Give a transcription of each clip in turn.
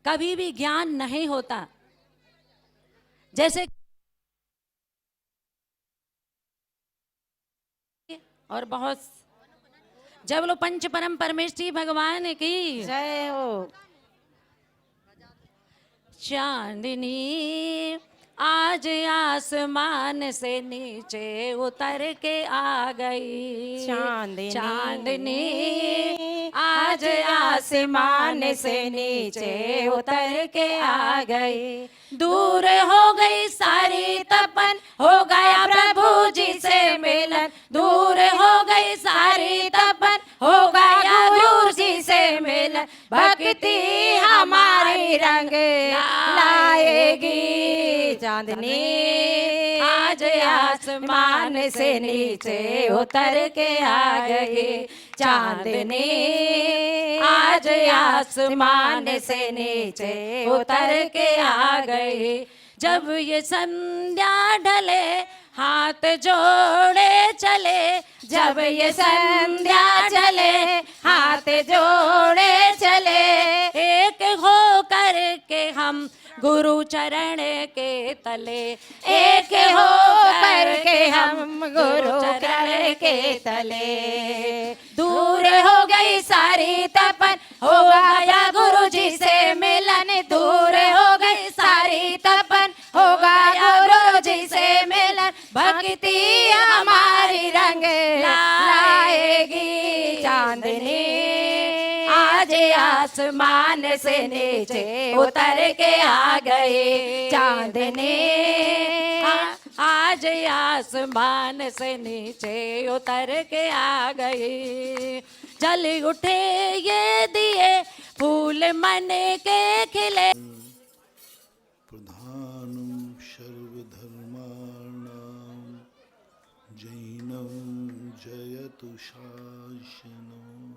कभी भी ज्ञान नहीं होता। जैसे और बहुत जय बोलो पंच परम परमेष्ठी भगवान की जय हो। चांदनी आज आसमान से नीचे उतर के आ गई। चांदनी आज आसमान से नीचे उतर के आ गई। दूर हो गई सारी तपन, हो गया प्रभु जी से मिलन। दूर हो गई सारी तपन, हो गया गुरु जी से मिलन। भक्ति हमारी रंग लाएगी। चांदनी आज आसमान से नीचे उतर के आ गई। चांदनी आज आसमान से नीचे उतर के आ गई। जब ये संध्या ढले हाथ जोड़े चले, जब ये संध्या चले हाथ जोड़े चले। एक हो करके हम गुरु चरण के तले, एक हो करके हम गुरु चरण के तले। दूर हो गई सारी तपन, हो गया गुरु जी से मिलन। दूर हो गई सारी तपन, हो गया गुरु जी से मिलन। भक्ति हमारी रंग लाएगी। चांदनी आज आसमान से नीचे उतर के आ गए। चांदनी आज आसमान से नीचे उतर के आ गई। जल उठे ये दिए फूल मन के खिले। प्रधानं सर्वधर्माणां जैनं जयतु शासनं,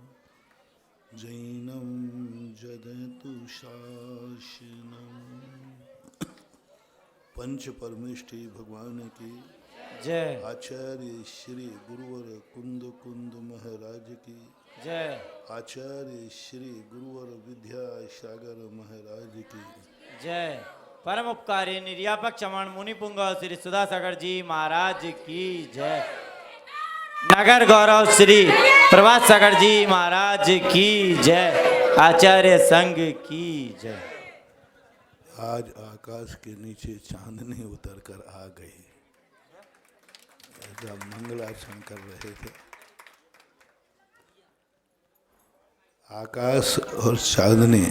जैनं जयतु शासनं। पंच परमेष्ठी भगवान की जय। आचार्य श्री गुरुवर कुंद कुंद महाराज की जय। आचार्य श्री गुरुवर विद्यासागर महाराज की जय। परम उपकारी निर्यापक चमन मुनि पुंगव श्री सुधासागर जी महाराज की जय। नगर गौरव श्री प्रभात सागर जी महाराज की जय। आचार्य संघ की जय। आज आकाश के नीचे चांदनी उतर कर आ गई। ऐसा मंगलाचरण कर रहे थे। आकाश और चांदनी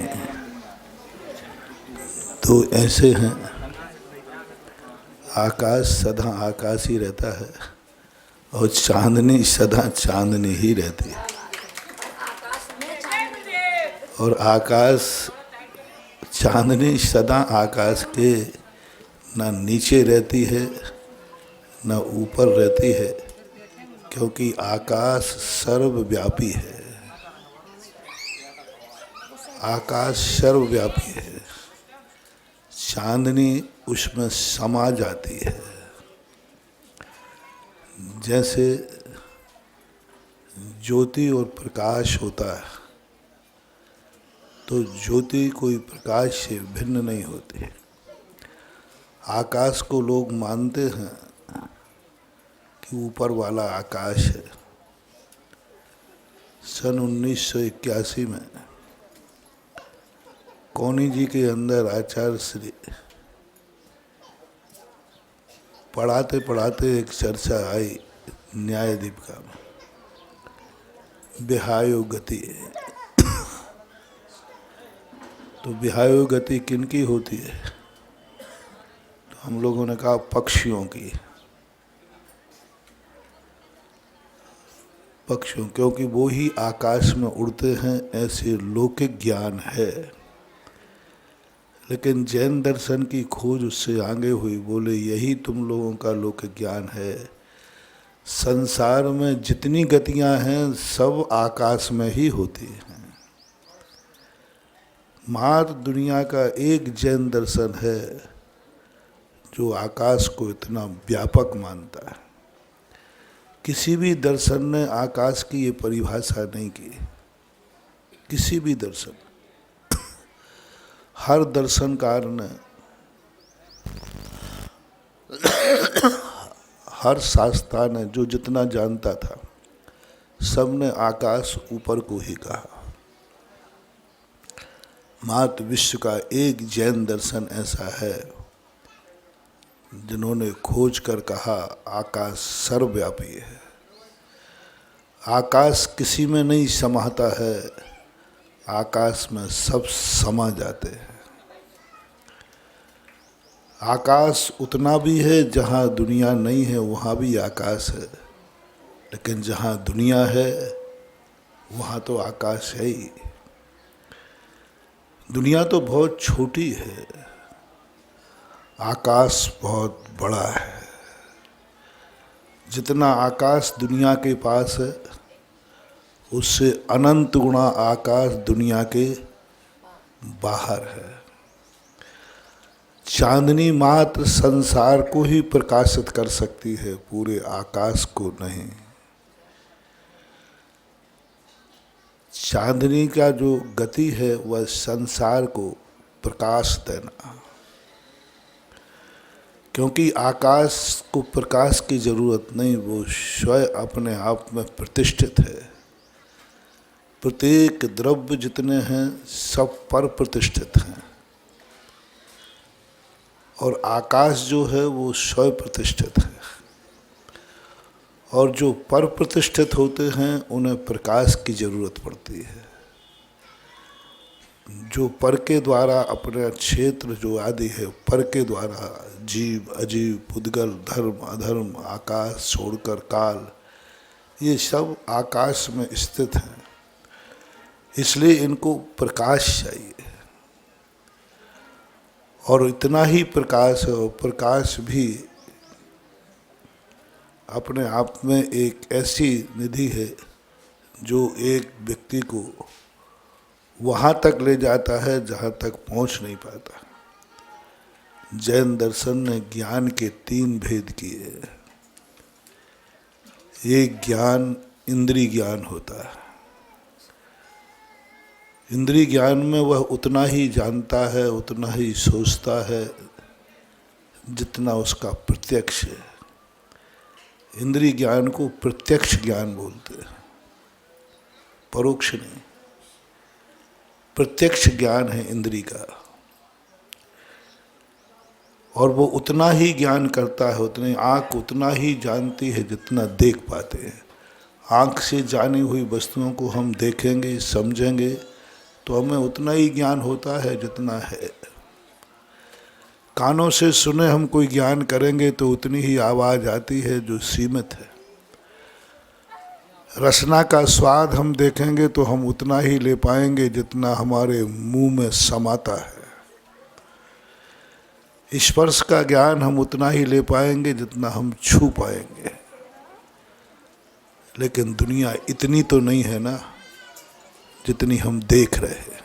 तो ऐसे हैं, आकाश सदा आकाश ही रहता है और चांदनी सदा चांदनी ही रहती है। और आकाश चांदनी सदा आकाश के ना नीचे रहती है ना ऊपर रहती है, क्योंकि आकाश सर्वव्यापी है। आकाश सर्वव्यापी है, चांदनी उसमें समा जाती है। जैसे ज्योति और प्रकाश होता है, तो ज्योति कोई प्रकाश से भिन्न नहीं होती। आकाश को लोग मानते हैं कि ऊपर वाला आकाश है। सन 1981 में कौनी जी के अंदर आचार्य श्री पढ़ाते पढ़ाते एक चर्चा आई न्याय दीपिका में, विहायो गति। तो विहायो गति किनकी होती है? तो हम लोगों ने कहा पक्षियों की। पक्षियों, क्योंकि वो ही आकाश में उड़ते हैं, ऐसे लौकिक ज्ञान है। लेकिन जैन दर्शन की खोज उससे आगे हुई, बोले यही तुम लोगों का लौकिक ज्ञान है। संसार में जितनी गतियां हैं सब आकाश में ही होती हैं। मात्र दुनिया का एक जैन दर्शन है जो आकाश को इतना व्यापक मानता है। किसी भी दर्शन ने आकाश की ये परिभाषा नहीं की, किसी भी दर्शन। हर दर्शनकार ने, हर शास्त्रा ने जो जितना जानता था सबने आकाश ऊपर को ही कहा। मात्र विश्व का एक जैन दर्शन ऐसा है जिन्होंने खोज कर कहा आकाश सर्वव्यापी है। आकाश किसी में नहीं समाता है, आकाश में सब समा जाते हैं। आकाश उतना भी है जहाँ दुनिया नहीं है, वहाँ भी आकाश है, लेकिन जहाँ दुनिया है वहाँ तो आकाश है ही। दुनिया तो बहुत छोटी है, आकाश बहुत बड़ा है। जितना आकाश दुनिया के पास है उससे अनंत गुणा आकाश दुनिया के बाहर है। चांदनी मात्र संसार को ही प्रकाशित कर सकती है, पूरे आकाश को नहीं। चांदनी का जो गति है वह संसार को प्रकाश देना, क्योंकि आकाश को प्रकाश की जरूरत नहीं, वो स्वयं अपने आप में प्रतिष्ठित है। प्रत्येक द्रव्य जितने हैं सब पर प्रतिष्ठित हैं, और आकाश जो है वो स्वयं प्रतिष्ठित है। और जो पर प्रतिष्ठित होते हैं उन्हें प्रकाश की जरूरत पड़ती है। जो पर के द्वारा अपने क्षेत्र जो आदि है, पर के द्वारा जीव अजीव पुद्गल धर्म अधर्म आकाश छोड़कर काल, ये सब आकाश में स्थित हैं, इसलिए इनको प्रकाश चाहिए। और इतना ही प्रकाश है, और प्रकाश भी अपने आप में एक ऐसी निधि है जो एक व्यक्ति को वहाँ तक ले जाता है जहाँ तक पहुँच नहीं पाता। जैन दर्शन ने ज्ञान के 3 भेद किए। एक ज्ञान इंद्रिय ज्ञान होता है। इंद्रिय ज्ञान में वह उतना ही जानता है, उतना ही सोचता है जितना उसका प्रत्यक्ष है। इंद्रिय ज्ञान को प्रत्यक्ष ज्ञान बोलते हैं, परोक्ष नहीं। प्रत्यक्ष ज्ञान है इंद्रिय का, और वो उतना ही ज्ञान करता है, उतने आँख उतना ही जानती है जितना देख पाते हैं। आँख से जानी हुई वस्तुओं को हम देखेंगे समझेंगे तो हमें उतना ही ज्ञान होता है जितना है। कानों से सुने हम कोई ज्ञान करेंगे तो उतनी ही आवाज़ आती है जो सीमित है। रसना का स्वाद हम देखेंगे तो हम उतना ही ले पाएंगे जितना हमारे मुंह में समाता है। स्पर्श का ज्ञान हम उतना ही ले पाएंगे जितना हम छू पाएंगे। लेकिन दुनिया इतनी तो नहीं है ना जितनी हम देख रहे हैं।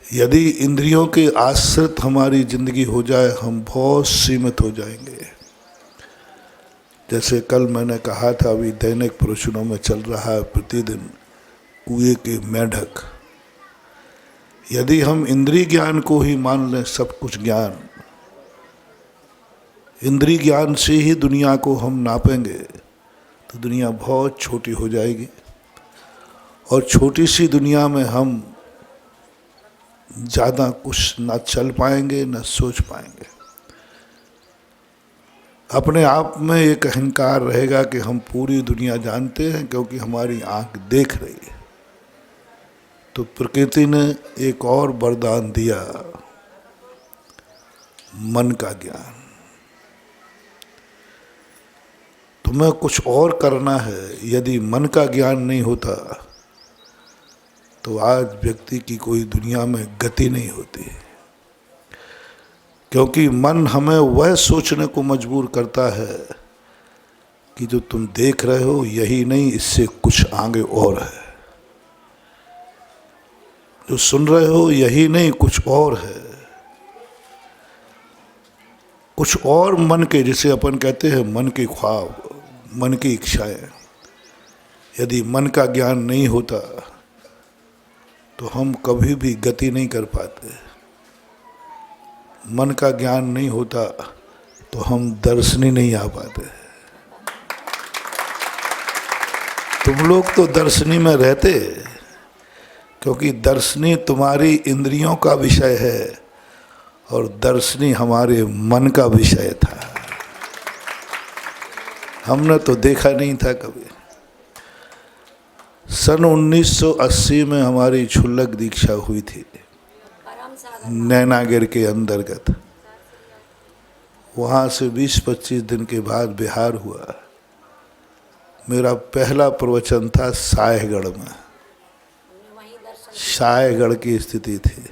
यदि इंद्रियों के आश्रित हमारी जिंदगी हो जाए हम बहुत सीमित हो जाएंगे। जैसे कल मैंने कहा था, अभी दैनिक प्रवचनों में चल रहा है प्रतिदिन कुएं के मेढक। यदि हम इंद्रिय ज्ञान को ही मान लें सब कुछ ज्ञान, इंद्रिय ज्ञान से ही दुनिया को हम नापेंगे तो दुनिया बहुत छोटी हो जाएगी। और छोटी सी दुनिया में हम ज़्यादा कुछ ना चल पाएंगे ना सोच पाएंगे। अपने आप में एक अहंकार रहेगा कि हम पूरी दुनिया जानते हैं, क्योंकि हमारी आँख देख रही है। तो प्रकृति ने एक और वरदान दिया, मन का ज्ञान। तुम्हें कुछ और करना है। यदि मन का ज्ञान नहीं होता तो आज व्यक्ति की कोई दुनिया में गति नहीं होती, क्योंकि मन हमें वह सोचने को मजबूर करता है कि जो तुम देख रहे हो यही नहीं, इससे कुछ आगे और है। जो सुन रहे हो यही नहीं, कुछ और है। कुछ और मन के, जिसे अपन कहते हैं मन के ख्वाब, मन की इच्छाएं। यदि मन का ज्ञान नहीं होता तो हम कभी भी गति नहीं कर पाते। मन का ज्ञान नहीं होता तो हम दर्शनी नहीं आ पाते। तुम लोग तो दर्शनी में रहते, क्योंकि दर्शनी तुम्हारी इंद्रियों का विषय है और दर्शनी हमारे मन का विषय था। हमने तो देखा नहीं था कभी। सन 1980 में हमारी क्षुल्लक दीक्षा हुई थी नैनागिर के अंतर्गत। वहाँ से 20-25 दिन के बाद बिहार हुआ। मेरा पहला प्रवचन था सायगढ़ में। सायगढ़ की स्थिति थी।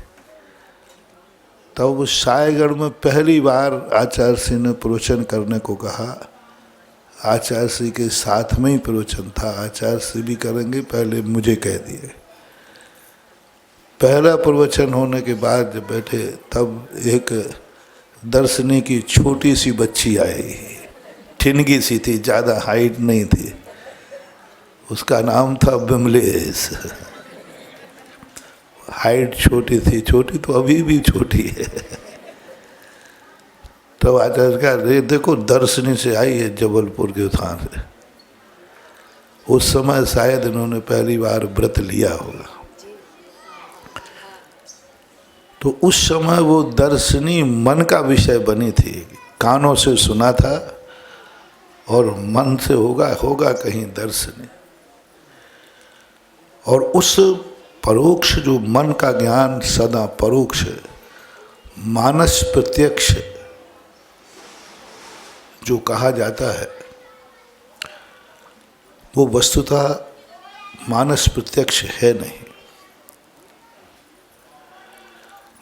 तब सायगढ़ में पहली बार आचार्य श्री ने प्रवचन करने को कहा। आचार्य श्री के साथ में ही प्रवचन था। आचार्य श्री भी करेंगे, पहले मुझे कह दिए। पहला प्रवचन होने के बाद जब बैठे तब एक दर्शनी की छोटी सी बच्ची आई, ठिनगी सी थी, ज़्यादा हाइट नहीं थी। उसका नाम था बिमलेश। हाइट छोटी थी, छोटी तो अभी भी छोटी है। तो आचार्य का रे देखो दर्शनी से आई है जबलपुर के स्थान से। उस समय शायद इन्होंने पहली बार व्रत लिया होगा। तो उस समय वो दर्शनी मन का विषय बनी थी। कानों से सुना था और मन से होगा कहीं दर्शनी। और उस परोक्ष जो मन का ज्ञान सदा परोक्ष, मानस प्रत्यक्ष जो कहा जाता है, वो वस्तुतः मानस प्रत्यक्ष है नहीं।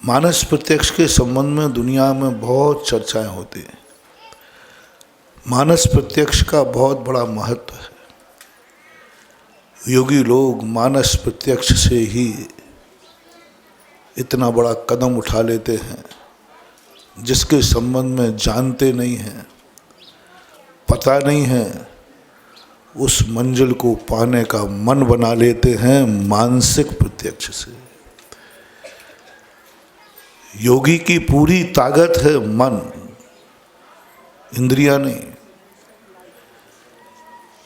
मानस प्रत्यक्ष के संबंध में दुनिया में बहुत चर्चाएं होती हैं। मानस प्रत्यक्ष का बहुत बड़ा महत्व है। योगी लोग मानस प्रत्यक्ष से ही इतना बड़ा कदम उठा लेते हैं जिसके संबंध में जानते नहीं हैं, पता नहीं है। उस मंजिल को पाने का मन बना लेते हैं मानसिक प्रत्यक्ष से। योगी की पूरी ताकत है मन, इंद्रियां नहीं।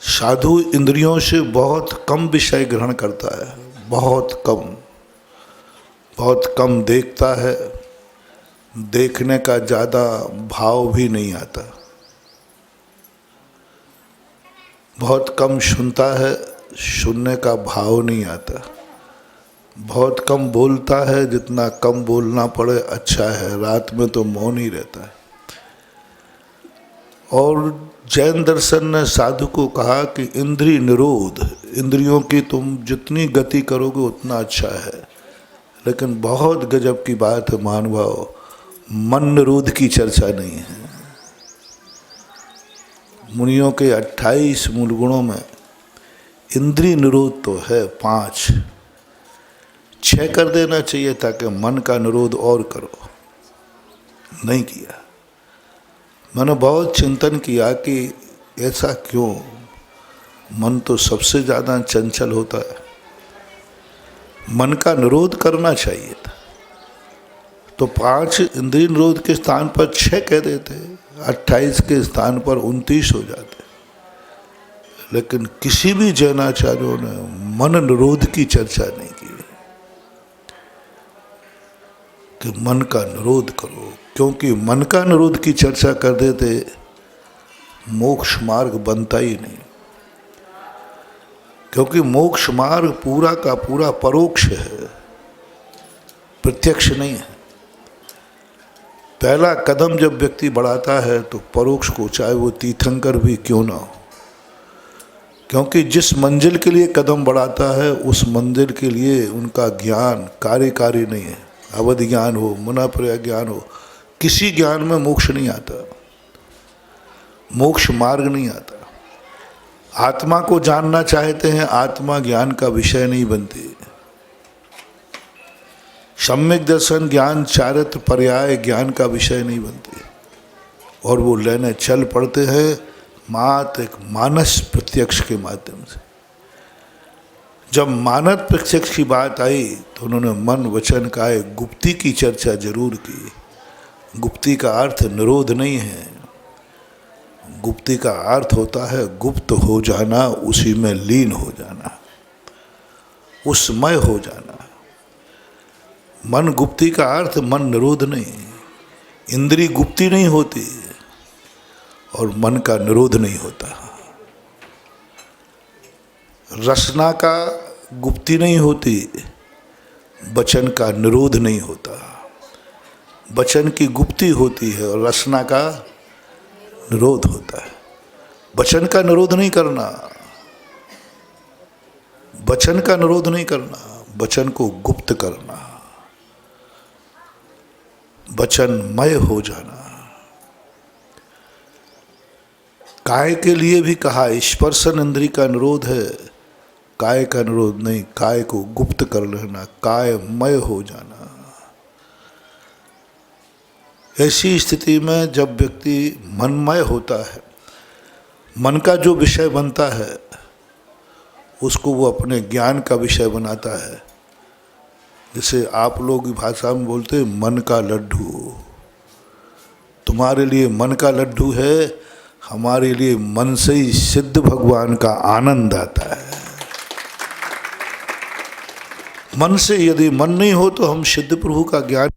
साधु इंद्रियों से बहुत कम विषय ग्रहण करता है, बहुत कम देखता है, देखने का ज़्यादा भाव भी नहीं आता। बहुत कम सुनता है, सुनने का भाव नहीं आता। बहुत कम बोलता है, जितना कम बोलना पड़े अच्छा है। रात में तो मौन ही रहता है। और जैन दर्शन ने साधु को कहा कि इंद्रिय निरोध, इंद्रियों की तुम जितनी गति करोगे उतना अच्छा है। लेकिन बहुत गजब की बात है महानुभाव, मन निरोध की चर्चा नहीं है। मुनियों के 28 मूल गुणों में इंद्रिय निरोध तो है 5, 6 कर देना चाहिए ताकि मन का निरोध और करो। नहीं किया। मैंने बहुत चिंतन किया कि ऐसा क्यों, मन तो सबसे ज़्यादा चंचल होता है। मन का निरोध करना चाहिए था। तो 5 इंद्रिय निरोध के स्थान पर 6 कह देते, 28 के स्थान पर 29 हो जाते। लेकिन किसी भी जैनाचार्यों ने मन निरोध की चर्चा नहीं की कि मन का निरोध करो, क्योंकि मन का निरोध की चर्चा कर देते मोक्ष मार्ग बनता ही नहीं। क्योंकि मोक्ष मार्ग पूरा का पूरा परोक्ष है, प्रत्यक्ष नहीं है। पहला कदम जब व्यक्ति बढ़ाता है तो परोक्ष को, चाहे वो तीर्थंकर भी क्यों ना हो, क्योंकि जिस मंजिल के लिए कदम बढ़ाता है उस मंजिल के लिए उनका ज्ञान कार्यकारी नहीं है। अवधि ज्ञान हो, मुनाप्रया ज्ञान हो, किसी ज्ञान में मोक्ष नहीं आता, मोक्ष मार्ग नहीं आता। आत्मा को जानना चाहते हैं, आत्मा ज्ञान का विषय नहीं बनती। सम्यक दर्शन ज्ञान चारित्र पर्याय ज्ञान का विषय नहीं बनती। और वो लेने चल पड़ते हैं मात्र एक मानस प्रत्यक्ष के माध्यम से। जब मानद प्रत्यक्ष की बात आई तो उन्होंने मन वचन काया गुप्ती की चर्चा जरूर की। गुप्ती का अर्थ निरोध नहीं है, गुप्ती का अर्थ होता है गुप्त हो जाना, उसी में लीन हो जाना, उसमय हो जाना। मन गुप्ती का अर्थ मन निरोध नहीं, इंद्रिय गुप्ती नहीं होती और मन का निरोध नहीं होता। रसना का गुप्ती नहीं होती, वचन का निरोध नहीं होता। वचन की गुप्ती होती है और रसना का निरोध होता है। वचन का निरोध नहीं करना, वचन का निरोध नहीं करना, वचन को गुप्त करना, वचनमय हो जाना। काय के लिए भी कहा स्पर्शन इंद्रिय का निरोध है, काय का निरोध नहीं, काय को गुप्त कर लेना, कायमय हो जाना। ऐसी स्थिति में जब व्यक्ति मनमय होता है, मन का जो विषय बनता है उसको वो अपने ज्ञान का विषय बनाता है। जैसे आप लोग की भाषा में बोलते हैं मन का लड्डू, तुम्हारे लिए मन का लड्डू है, हमारे लिए मन से ही सिद्ध भगवान का आनंद आता है। मन से यदि मन नहीं हो तो हम सिद्ध प्रभु का ज्ञान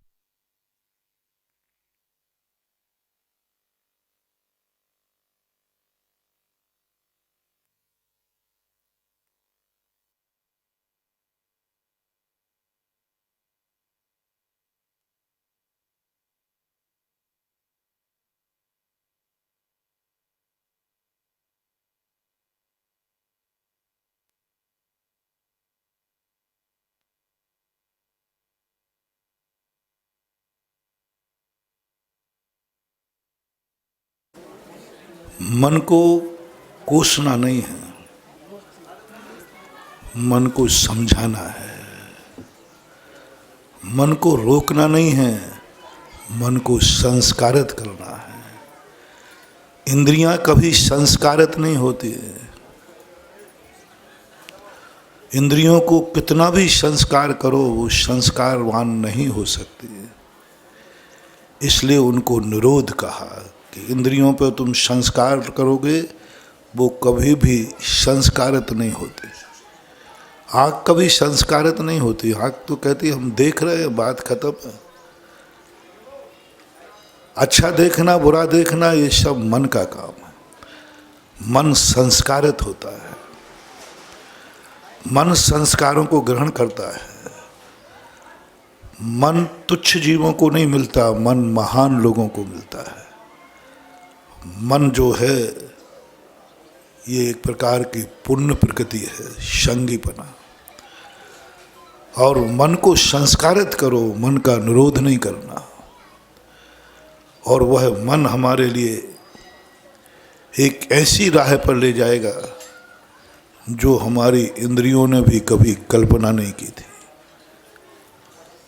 मन को कोसना नहीं है, मन को समझाना है। मन को रोकना नहीं है, मन को संस्कारित करना है। इंद्रियां कभी संस्कारित नहीं होती। इंद्रियों को कितना भी संस्कार करो वो संस्कारवान नहीं हो सकती, इसलिए उनको निरोध कहा कि इंद्रियों पर तुम संस्कार करोगे वो कभी भी संस्कारित नहीं होती। आँख कभी संस्कारित नहीं होती, आँख तो कहती हम देख रहे हैं, बात खत्म है। अच्छा देखना बुरा देखना ये सब मन का काम है। मन संस्कारित होता है, मन संस्कारों को ग्रहण करता है। मन तुच्छ जीवों को नहीं मिलता, मन महान लोगों को मिलता है। मन जो है ये एक प्रकार की पुण्य प्रकृति है, संगीपना। और मन को संस्कारित करो, मन का निरोध नहीं करना। और वह मन हमारे लिए एक ऐसी राह पर ले जाएगा जो हमारी इंद्रियों ने भी कभी कल्पना नहीं की थी।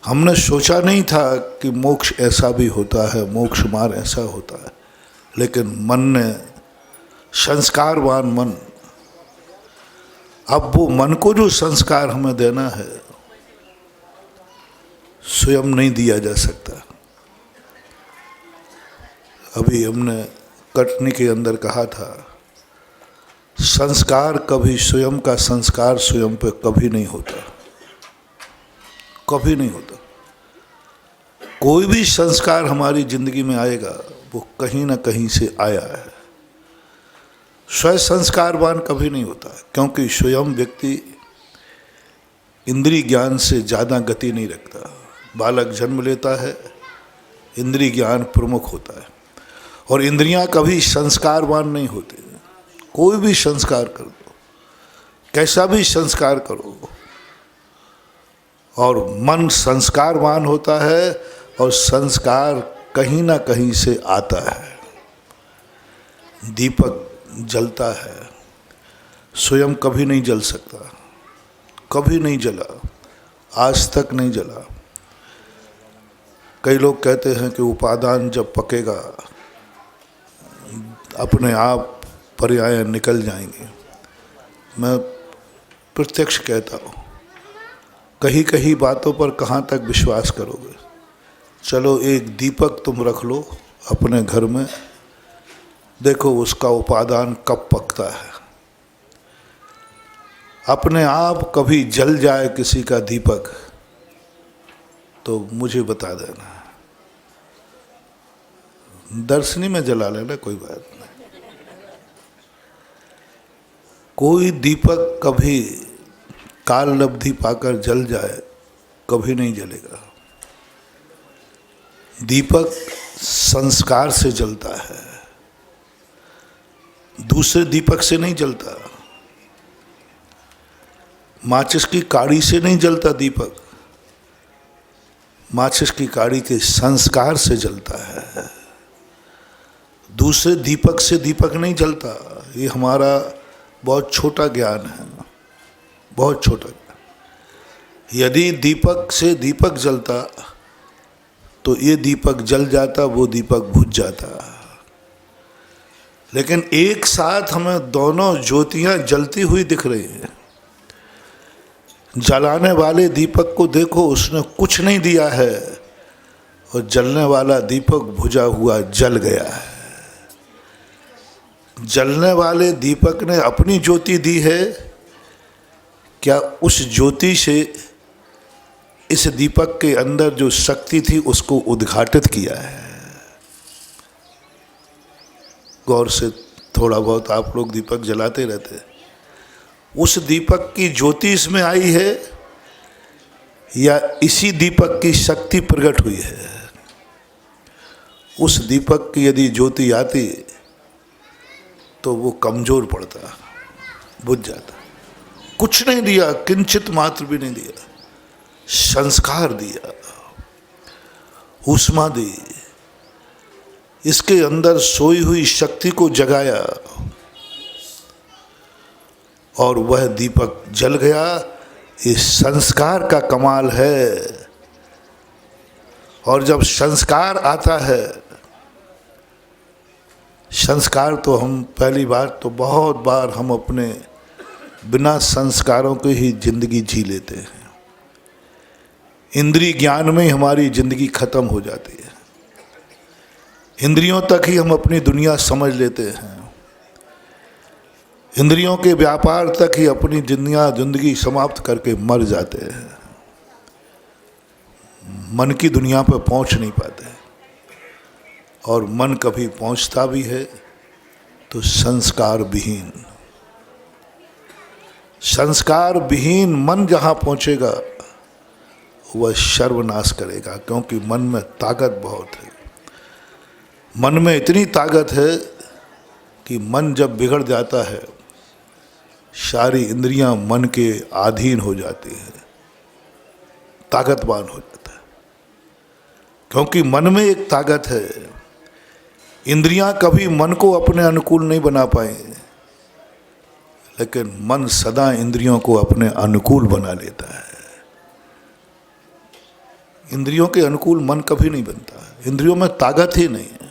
हमने सोचा नहीं था कि मोक्ष ऐसा भी होता है, मोक्ष मार्ग ऐसा होता है, लेकिन मन ने, संस्कारवान मन, अब वो मन को जो संस्कार हमें देना है स्वयं नहीं दिया जा सकता। अभी हमने कटनी के अंदर कहा था, संस्कार कभी स्वयं का संस्कार स्वयं पे कभी नहीं होता, कभी नहीं होता। कोई भी संस्कार हमारी जिंदगी में आएगा वो कहीं ना कहीं से आया है। स्वयं संस्कारवान कभी नहीं होता, क्योंकि स्वयं व्यक्ति इंद्रिय ज्ञान से ज़्यादा गति नहीं रखता। बालक जन्म लेता है, इंद्रिय ज्ञान प्रमुख होता है, और इंद्रियां कभी संस्कारवान नहीं होती। कोई भी संस्कार कर दो, कैसा भी संस्कार करो, और मन संस्कारवान होता है और संस्कार कहीं ना कहीं से आता है। दीपक जलता है, स्वयं कभी नहीं जल सकता, कभी नहीं जला, आज तक नहीं जला। कई लोग कहते हैं कि उपादान जब पकेगा अपने आप पर्याय निकल जाएंगे। मैं प्रत्यक्ष कहता हूँ, कहीं कहीं बातों पर कहाँ तक विश्वास करोगे। चलो एक दीपक तुम रख लो अपने घर में, देखो उसका उपादान कब पकता है। अपने आप कभी जल जाए किसी का दीपक तो मुझे बता देना, दर्शनी में जला लेना, कोई बात नहीं। कोई दीपक कभी काल लब्धि पाकर जल जाए कभी नहीं जलेगा। दीपक संस्कार से जलता है, दूसरे दीपक से नहीं जलता। माचिस की काड़ी से नहीं जलता दीपक, माचिस की काड़ी के संस्कार से जलता है, दूसरे दीपक से दीपक नहीं जलता। ये हमारा बहुत छोटा ज्ञान है, बहुत छोटा ज्ञान। यदि दीपक से दीपक जलता तो ये दीपक जल जाता, वो दीपक बुझ जाता। लेकिन एक साथ हमें दोनों ज्योतियां जलती हुई दिख रही हैं। जलाने वाले दीपक को देखो, उसने कुछ नहीं दिया है, और जलने वाला दीपक बुझा हुआ जल गया है। जलने वाले दीपक ने अपनी ज्योति दी है, क्या उस ज्योति से इस दीपक के अंदर जो शक्ति थी उसको उद्घाटित किया है। गौर से थोड़ा बहुत आप लोग दीपक जलाते रहते हैं, उस दीपक की ज्योति इसमें आई है या इसी दीपक की शक्ति प्रकट हुई है। उस दीपक की यदि ज्योति आती तो वो कमजोर पड़ता, बुझ जाता। कुछ नहीं दिया, किंचित मात्र भी नहीं दिया, संस्कार दिया, ऊष्मा दी, इसके अंदर सोई हुई शक्ति को जगाया और वह दीपक जल गया। इस संस्कार का कमाल है। और जब संस्कार आता है, संस्कार तो हम पहली बार तो बहुत बार हम अपने बिना संस्कारों के ही जिंदगी जी लेते हैं। इंद्रिय ज्ञान में ही हमारी जिंदगी खत्म हो जाती है। इंद्रियों तक ही हम अपनी दुनिया समझ लेते हैं। इंद्रियों के व्यापार तक ही अपनी जिंदगी समाप्त करके मर जाते हैं। मन की दुनिया पर पहुंच नहीं पाते, और मन कभी पहुंचता भी है तो संस्कार विहीन। संस्कार विहीन मन जहाँ पहुँचेगा वह सर्वनाश करेगा, क्योंकि मन में ताकत बहुत है। मन में इतनी ताकत है कि मन जब बिगड़ जाता है, सारी इंद्रियां मन के अधीन हो जाती हैं, ताकतवान हो जाता है। क्योंकि मन में एक ताकत है। इंद्रियां कभी मन को अपने अनुकूल नहीं बना पाएंगे, लेकिन मन सदा इंद्रियों को अपने अनुकूल बना लेता है। इंद्रियों के अनुकूल मन कभी नहीं बनता, इंद्रियों में ताकत ही नहीं है।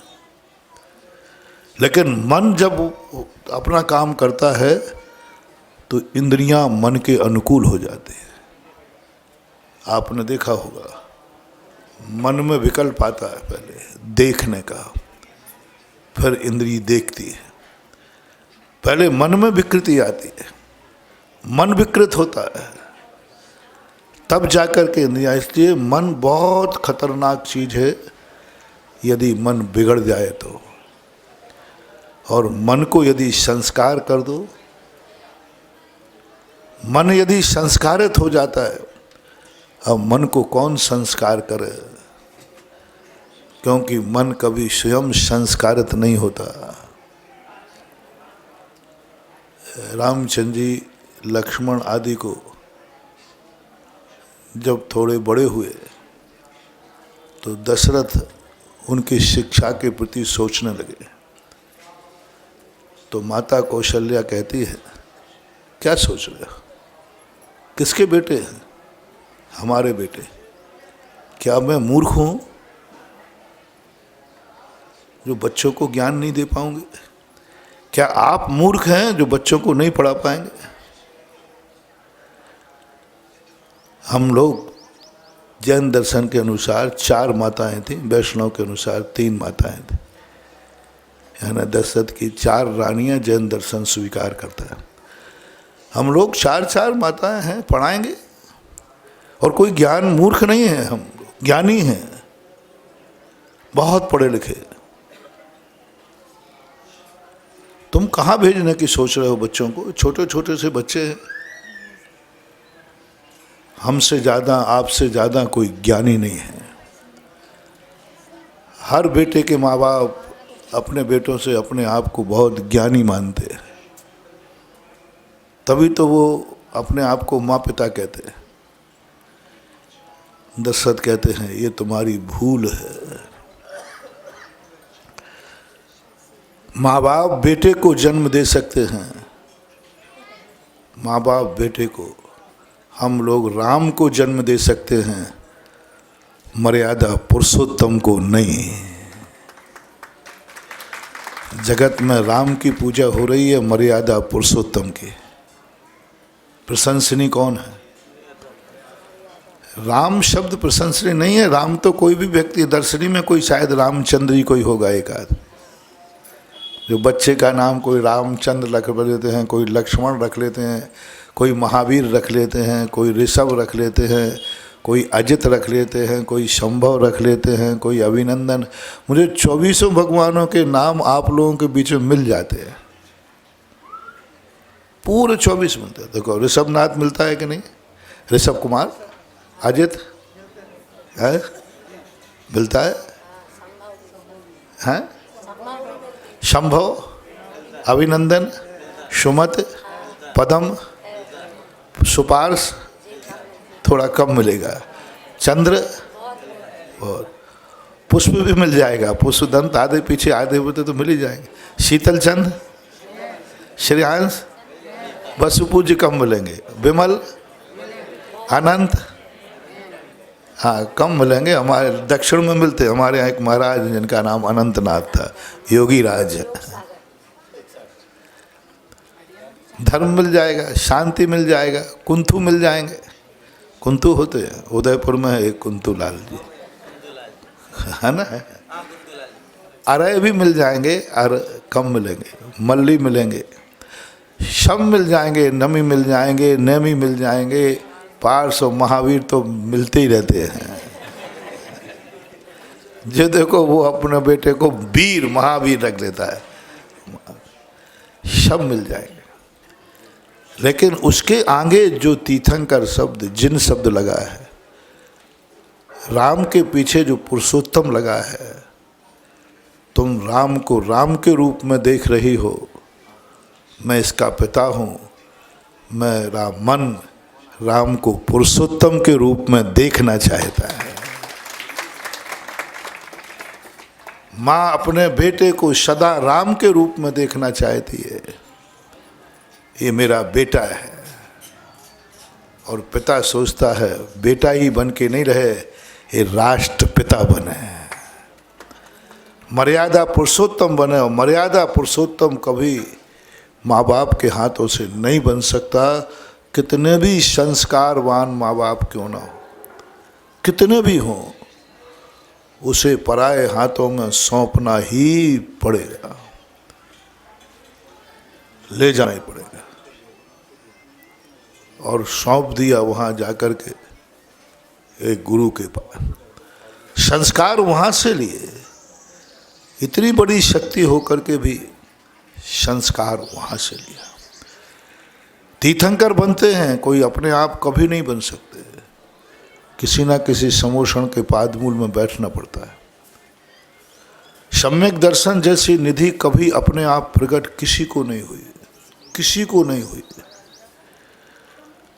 लेकिन मन जब अपना काम करता है तो इंद्रियां मन के अनुकूल हो जाती हैं। आपने देखा होगा, मन में विकल्प आता है पहले देखने का, फिर इंद्रिय देखती है। पहले मन में विकृति आती है, मन विकृत होता है, तब जाकर के इंद्रियां। इसलिए मन बहुत खतरनाक चीज है यदि मन बिगड़ जाए तो। और मन को यदि संस्कार कर दो, मन यदि संस्कारित हो जाता है, अब मन को कौन संस्कार करे, क्योंकि मन कभी स्वयं संस्कारित नहीं होता। रामचंद्र जी लक्ष्मण आदि को जब थोड़े बड़े हुए तो दशरथ उनकी शिक्षा के प्रति सोचने लगे। तो माता कौशल्या कहती है, क्या सोच रहे हो? किसके बेटे हैं? हमारे बेटे। क्या मैं मूर्ख हूं जो बच्चों को ज्ञान नहीं दे पाऊंगी? क्या आप मूर्ख हैं जो बच्चों को नहीं पढ़ा पाएंगे? हम लोग जैन दर्शन के अनुसार 4 माताएं थीं, वैष्णव के अनुसार 3 माताएं थीं। यानी दशरथ की 4 रानियां जैन दर्शन स्वीकार करता है। हम लोग 4 माताएं हैं, पढ़ाएंगे। और कोई ज्ञान मूर्ख नहीं है, हम ज्ञानी हैं, बहुत पढ़े लिखे। तुम कहाँ भेजने की सोच रहे हो बच्चों को? छोटे छोटे से बच्चे हैं। हमसे ज़्यादा, आपसे ज़्यादा कोई ज्ञानी नहीं है। हर बेटे के माँ बाप अपने बेटों से अपने आप को बहुत ज्ञानी मानते हैं, तभी तो वो अपने आप को माँ पिता कहते हैं। दशरथ कहते हैं ये तुम्हारी भूल है। माँ बाप बेटे को जन्म दे सकते हैं, माँ बाप बेटे को, हम लोग राम को जन्म दे सकते हैं, मर्यादा पुरुषोत्तम को नहीं। जगत में राम की पूजा हो रही है, मर्यादा पुरुषोत्तम की। प्रशंसनीय कौन है? राम शब्द प्रशंसनीय नहीं है। राम तो कोई भी व्यक्ति, दर्शनी में कोई शायद रामचंद्र ही कोई होगा एक आध। जो बच्चे का नाम कोई रामचंद्र रख लेते हैं, कोई लक्ष्मण रख लेते हैं, कोई महावीर रख लेते हैं, कोई ऋषभ रख लेते हैं, कोई अजित रख लेते हैं, कोई संभव रख लेते हैं, कोई अभिनंदन। मुझे 24 भगवानों के नाम आप लोगों के बीच में मिल जाते हैं, पूरे 24 मिलते हैं। देखो ऋषभनाथ मिलता है कि नहीं? ऋषभ कुमार, अजित है, मिलता है, हैं? संभव, अभिनंदन, सुमत, पदम, सुपार्श थोड़ा कम मिलेगा, चंद्र और पुष्प भी मिल जाएगा। पुष्प दंत आधे पीछे आधे होते तो मिल ही जाएंगे। शीतल चंद, श्रेयांश, बसु पूज्य कम मिलेंगे। विमल, अनंत, हाँ कम मिलेंगे। हमारे दक्षिण में मिलते, हमारे यहाँ एक महाराज जिनका नाम अनंतनाथ था, योगी राज। धर्म मिल जाएगा, शांति मिल जाएगा, कुंथु मिल जाएंगे। कुंतु होते हैं, उदयपुर में है एक कुंतु लाल जी, है ना? अरय भी मिल जाएंगे, कम मिलेंगे। मल्ली मिलेंगे, शम मिल जाएंगे, नमी मिल जाएंगे, नेमी मिल जाएंगे। पार्स और महावीर तो मिलते ही रहते हैं। जो देखो वो अपने बेटे को वीर महावीर रख लेता है, सब मिल जाएंगे। लेकिन उसके आगे जो तीर्थंकर शब्द, जिन शब्द लगा है, राम के पीछे जो पुरुषोत्तम लगा है, तुम राम को राम के रूप में देख रही हो। मैं इसका पिता हूँ, मेरा मन राम को पुरुषोत्तम के रूप में देखना चाहता है। माँ अपने बेटे को सदा राम के रूप में देखना चाहती है। ये मेरा बेटा है। और पिता सोचता है बेटा ही बन के नहीं रहे, ये राष्ट्रपिता बने, मर्यादा पुरुषोत्तम बने। और मर्यादा पुरुषोत्तम कभी माँ बाप के हाथों से नहीं बन सकता, कितने भी संस्कारवान माँ बाप क्यों ना हो, कितने भी हों, उसे पराए हाथों में सौंपना ही पड़ेगा, ले जाना ही पड़ेगा। और सौंप दिया वहाँ जाकर के एक गुरु के पास, संस्कार वहाँ से लिए। इतनी बड़ी शक्ति होकर के भी संस्कार वहाँ से लिया। तीर्थंकर बनते हैं, कोई अपने आप कभी नहीं बन सकते, किसी ना किसी समोषण के पादमूल में बैठना पड़ता है। सम्यक दर्शन जैसी निधि कभी अपने आप प्रकट किसी को नहीं हुई, किसी को नहीं हुई।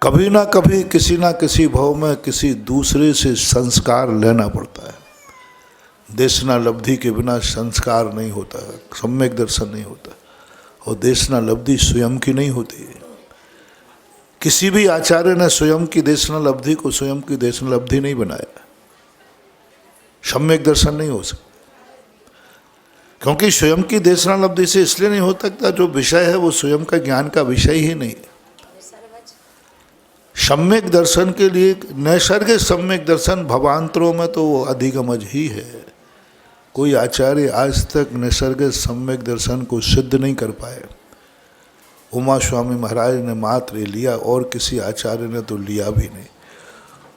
कभी ना कभी किसी ना किसी भाव में किसी दूसरे से संस्कार लेना पड़ता है। देशनालब्धि के बिना संस्कार नहीं होता, सम्यक दर्शन नहीं होता। और देशनालब्धि स्वयं की नहीं होती है। किसी भी आचार्य ने स्वयं की देशनालब्धि को स्वयं की देशनालब्धि नहीं बनाया। सम्यक दर्शन नहीं हो सकता, क्योंकि स्वयं की देशनालब्धि से इसलिए नहीं हो सकता, जो विषय है वो स्वयं का ज्ञान का विषय ही नहीं है। सम्यक दर्शन के लिए नैसर्गिक सम्यक दर्शन भवांतरों में तो वो अधिगमज ही है। कोई आचार्य आज तक नैसर्गिक सम्यक दर्शन को सिद्ध नहीं कर पाए। उमा स्वामी महाराज ने मात्र लिया और किसी आचार्य ने तो लिया भी नहीं।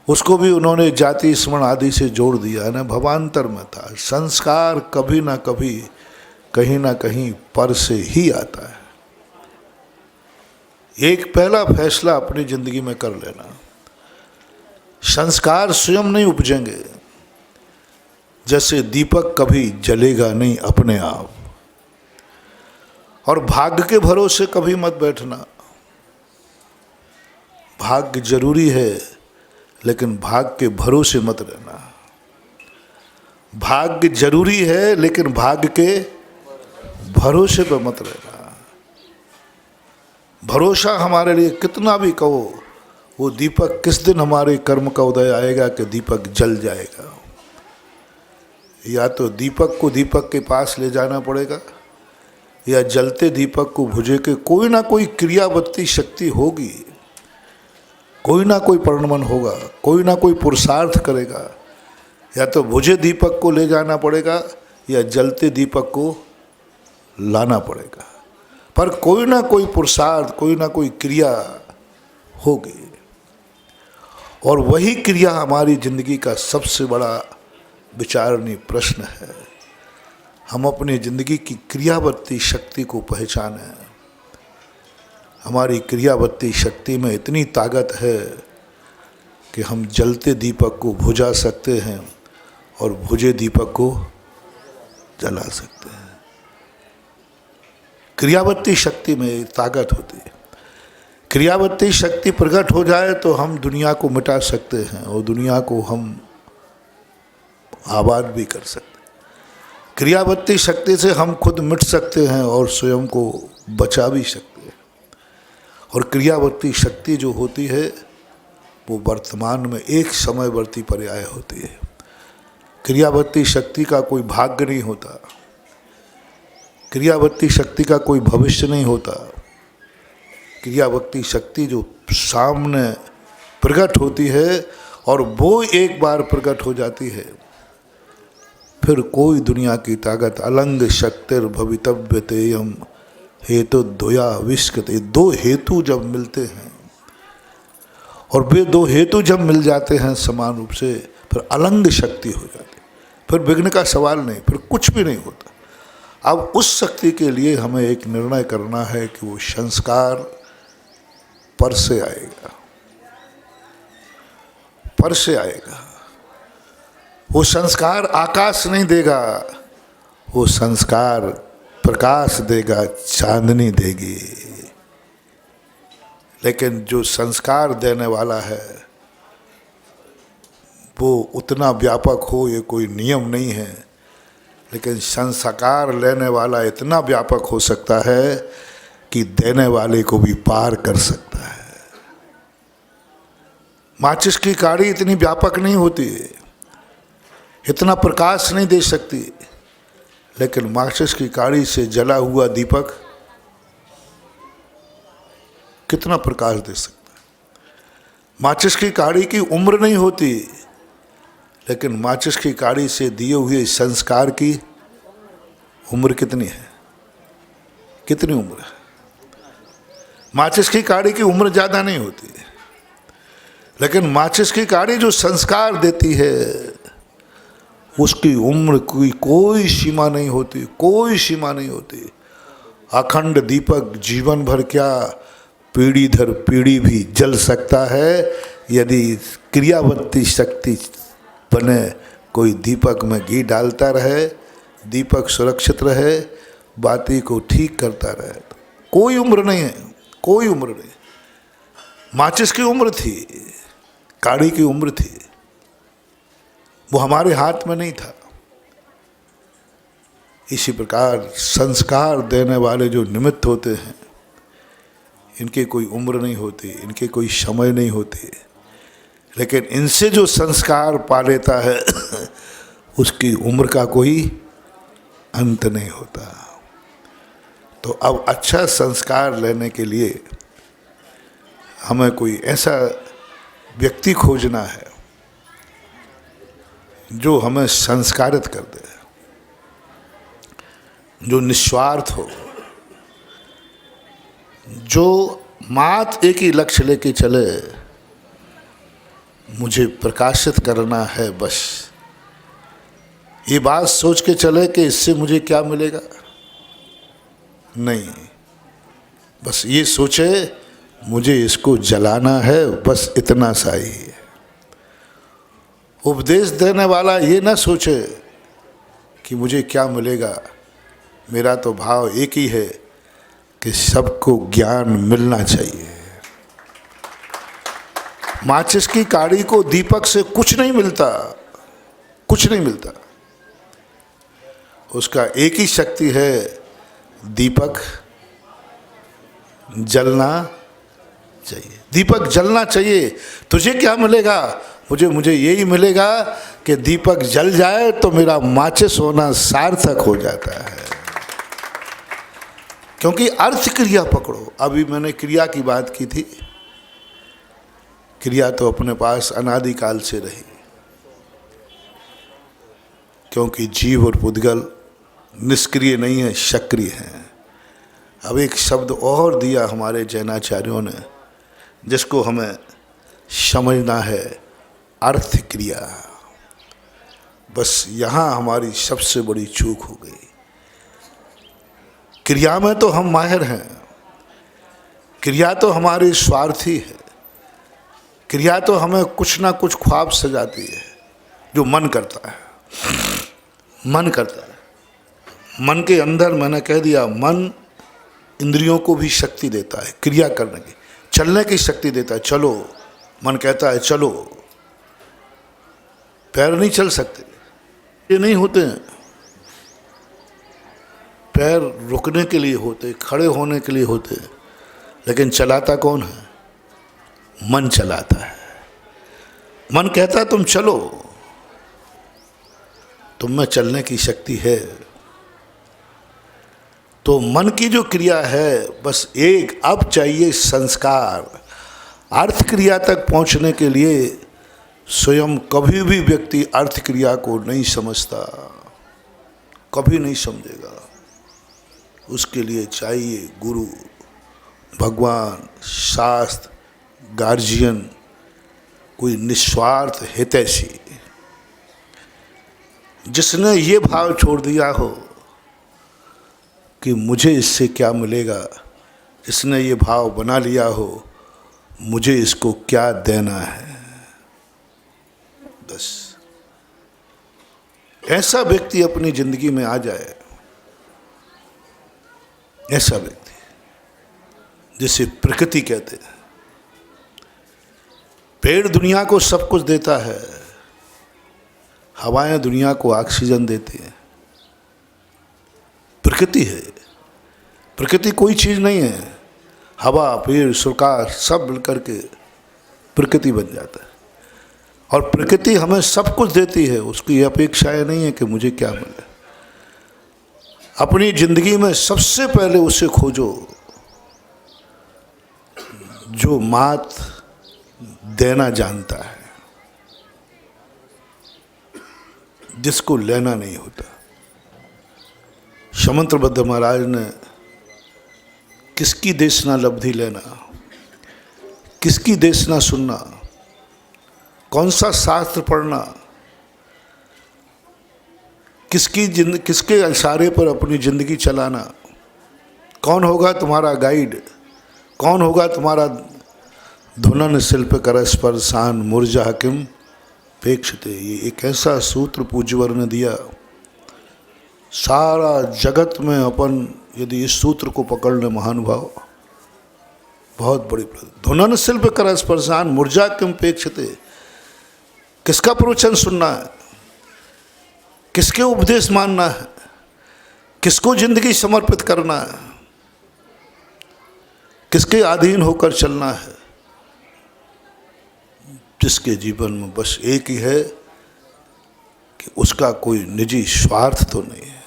उसको भी उन्होंने जाति स्मरण आदि से जोड़ दिया ना, भवांतर में था। संस्कार कभी ना कभी कहीं ना कहीं पर से ही आता है। एक पहला फैसला अपनी जिंदगी में कर लेना, संस्कार स्वयं नहीं उपजेंगे। जैसे दीपक कभी जलेगा नहीं अपने आप, और भाग्य के भरोसे कभी मत बैठना। भाग्य जरूरी है लेकिन भाग्य के भरोसे मत रहना। भाग्य जरूरी है लेकिन भाग्य के भरोसे पर मत रहना। भरोसा हमारे लिए कितना भी कहो, वो दीपक किस दिन हमारे कर्म का उदय आएगा कि दीपक जल जाएगा। या तो दीपक को दीपक के पास ले जाना पड़ेगा, या जलते दीपक को बुझे के कोई ना कोई क्रियावत्ती शक्ति होगी, कोई ना कोई परिणमन होगा, कोई ना कोई पुरुषार्थ करेगा। या तो बुझे दीपक को ले जाना पड़ेगा या जलते दीपक को लाना पड़ेगा, पर कोई ना कोई पुरुषार्थ, कोई ना कोई क्रिया होगी। और वही क्रिया हमारी जिंदगी का सबसे बड़ा विचारणीय प्रश्न है। हम अपनी जिंदगी की क्रियावत्ती शक्ति को पहचानें। हमारी क्रियावत्ती शक्ति में इतनी ताकत है कि हम जलते दीपक को बुझा सकते हैं और बुझे दीपक को जला सकते हैं। क्रियावत्ती शक्ति में ताकत होती है। क्रियावत्ती शक्ति प्रकट हो जाए तो हम दुनिया को मिटा सकते हैं और दुनिया को हम आबाद भी कर सकते हैं। क्रियावत्ती शक्ति से हम खुद मिट सकते हैं और स्वयं को बचा भी सकते हैं। और क्रियावत्ती शक्ति जो होती है वो वर्तमान में एक समयवर्ती पर्याय होती है। क्रियावत्ती शक्ति का कोई भाग्य नहीं होता, क्रियावत्ती शक्ति का कोई भविष्य नहीं होता। क्रियावत्ती शक्ति जो सामने प्रकट होती है और वो एक बार प्रकट हो जाती है, फिर कोई दुनिया की ताकत अलंग शक्तिर भवितव्य तेयम हेतु द्वया विष्कते। दो हेतु जब मिलते हैं और वे दो हेतु जब मिल जाते हैं समान रूप से, फिर अलंग शक्ति हो जाती है। फिर विघ्न का सवाल नहीं, फिर कुछ भी नहीं होता। अब उस शक्ति के लिए हमें एक निर्णय करना है कि वो संस्कार पर से आएगा, पर से आएगा। वो संस्कार आकाश नहीं देगा, वो संस्कार प्रकाश देगा, चांदनी देगी। लेकिन जो संस्कार देने वाला है वो उतना व्यापक हो ये कोई नियम नहीं है, लेकिन संस्कार लेने वाला इतना व्यापक हो सकता है कि देने वाले को भी पार कर सकता है। माचिस की काड़ी इतनी व्यापक नहीं होती, इतना प्रकाश नहीं दे सकती, लेकिन माचिस की काड़ी से जला हुआ दीपक कितना प्रकाश दे सकता है। माचिस की काड़ी की उम्र नहीं होती, लेकिन माचिस की काड़ी से दिए हुए संस्कार की उम्र कितनी है, कितनी उम्र है। माचिस की काड़ी की उम्र ज़्यादा नहीं होती, लेकिन माचिस की काड़ी जो संस्कार देती है उसकी उम्र की कोई सीमा नहीं होती, कोई सीमा नहीं होती। अखंड दीपक जीवन भर क्या पीढ़ी दर पीढ़ी भी जल सकता है यदि क्रियावत्ती शक्ति बने। कोई दीपक में घी डालता रहे, दीपक सुरक्षित रहे, बाती को ठीक करता रहे। कोई उम्र नहीं है, कोई उम्र नहीं। माचिस की उम्र थी, काड़ी की उम्र थी, वो हमारे हाथ में नहीं था। इसी प्रकार संस्कार देने वाले जो निमित्त होते हैं इनके कोई उम्र नहीं होती, इनके कोई समय नहीं होती, लेकिन इनसे जो संस्कार पा लेता है उसकी उम्र का कोई अंत नहीं होता। तो अब अच्छा संस्कार लेने के लिए हमें कोई ऐसा व्यक्ति खोजना है जो हमें संस्कारित कर दे, जो निस्वार्थ हो, जो मात्र एक ही लक्ष्य लेके चले, मुझे प्रकाशित करना है बस। ये बात सोच के चले कि इससे मुझे क्या मिलेगा, नहीं, बस ये सोचे मुझे इसको जलाना है, बस इतना सा ही है। उपदेश देने वाला ये ना सोचे कि मुझे क्या मिलेगा, मेरा तो भाव एक ही है कि सबको ज्ञान मिलना चाहिए। माचिस की काड़ी को दीपक से कुछ नहीं मिलता, कुछ नहीं मिलता। उसका एक ही शक्ति है, दीपक जलना चाहिए, दीपक जलना चाहिए। तुझे क्या मिलेगा, मुझे यही मिलेगा कि दीपक जल जाए तो मेरा माचिस होना सार्थक हो जाता है। क्योंकि अर्थ क्रिया पकड़ो। अभी मैंने क्रिया की बात की थी, क्रिया तो अपने पास अनादिकाल से रही, क्योंकि जीव और पुद्गल निष्क्रिय नहीं है, सक्रिय हैं। अब एक शब्द और दिया हमारे जैनाचार्यों ने, जिसको हमें समझना है, अर्थ क्रिया। बस यहाँ हमारी सबसे बड़ी चूक हो गई। क्रिया में तो हम माहिर हैं, क्रिया तो हमारी स्वार्थी है, क्रिया तो हमें कुछ ना कुछ ख्वाब सजाती है, जो मन करता है, मन करता है। मन के अंदर मैंने कह दिया, मन इंद्रियों को भी शक्ति देता है क्रिया करने की, चलने की शक्ति देता है। चलो, मन कहता है चलो, पैर नहीं चल सकते, ये नहीं होते हैं। पैर रुकने के लिए होते, खड़े होने के लिए होते, लेकिन चलाता कौन है? मन चलाता है। मन कहता है तुम चलो, तुम में चलने की शक्ति है। तो मन की जो क्रिया है, बस एक अब चाहिए संस्कार। अर्थ क्रिया तक पहुंचने के लिए स्वयं कभी भी व्यक्ति अर्थ क्रिया को नहीं समझता, कभी नहीं समझेगा। उसके लिए चाहिए गुरु, भगवान, शास्त्र, गार्जियन, कोई निस्वार्थ हितैषी, जिसने ये भाव छोड़ दिया हो कि मुझे इससे क्या मिलेगा, इसने ये भाव बना लिया हो मुझे इसको क्या देना है। बस ऐसा व्यक्ति अपनी जिंदगी में आ जाए, ऐसा व्यक्ति जिसे प्रकृति कहते हैं। पेड़ दुनिया को सब कुछ देता है, हवाएं दुनिया को ऑक्सीजन देती हैं। प्रकृति है, प्रकृति कोई चीज़ नहीं है। हवा, पेड़, सुरकार सब मिलकर के प्रकृति बन जाता है। और प्रकृति हमें सब कुछ देती है, उसकी अपेक्षाएं नहीं है कि मुझे क्या मिले। अपनी जिंदगी में सबसे पहले उसे खोजो जो मात देना जानता है, जिसको लेना नहीं होता। शमंत्रबद्ध महाराज ने किसकी देशना लब्धि लेना, किसकी देशना सुनना, कौन सा शास्त्र पढ़ना, किसके इशारे पर अपनी ज़िंदगी चलाना, कौन होगा तुम्हारा गाइड, कौन होगा तुम्हारा धुनन शिल्प कर स्पर्शान मुरझा किम पेक्षते। ये एक ऐसा सूत्र पूज्यवर ने दिया, सारा जगत में अपन यदि इस सूत्र को पकड़ ले महानुभाव, बहुत बड़ी धुनन शिल्प कर स्पर्शान मुरझा किम पेक्षते। किसका प्रवचन सुनना है, किसके उपदेश मानना है, किसको जिंदगी समर्पित करना है, किसके अधीन होकर चलना है। जिसके जीवन में बस एक ही है कि उसका कोई निजी स्वार्थ तो नहीं है,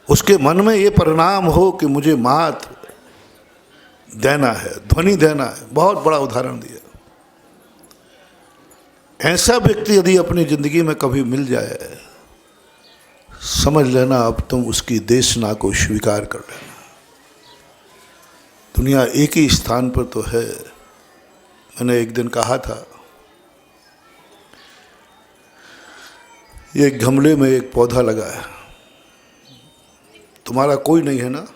उसके मन में ये परिणाम हो कि मुझे मात्र देना है, ध्वनि देना है। बहुत बड़ा उदाहरण दिया। ऐसा व्यक्ति यदि अपनी जिंदगी में कभी मिल जाए, समझ लेना अब तुम उसकी देशना को स्वीकार कर लेना। दुनिया एक ही स्थान पर तो है। मैंने एक दिन कहा था, एक गमले में एक पौधा लगा है, तुम्हारा कोई नहीं है ना,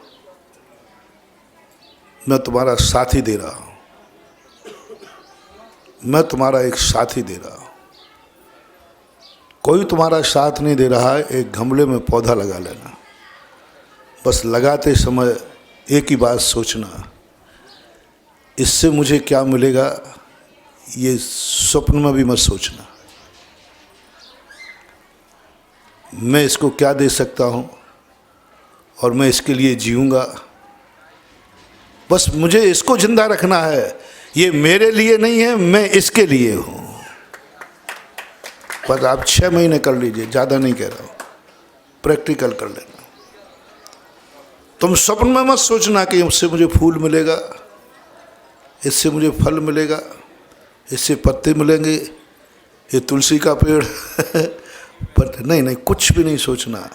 मैं तुम्हारा साथी दे रहा हूं, मैं तुम्हारा एक साथी दे रहा हूं। कोई तुम्हारा साथ नहीं दे रहा है, एक गमले में पौधा लगा लेना। बस लगाते समय एक ही बात सोचना, इससे मुझे क्या मिलेगा, ये स्वप्न में भी मत सोचना। मैं इसको क्या दे सकता हूँ और मैं इसके लिए जीऊँगा। बस मुझे इसको जिंदा रखना है। ये मेरे लिए नहीं है, मैं इसके लिए हूँ। पर आप 6 महीने कर लीजिए, ज़्यादा नहीं कह रहा हूँ, प्रैक्टिकल कर लेना। तुम स्वप्न में मत सोचना कि इससे मुझे फूल मिलेगा, इससे मुझे फल मिलेगा, इससे पत्ते मिलेंगे, ये तुलसी का पेड़ पर नहीं नहीं, कुछ भी नहीं सोचना।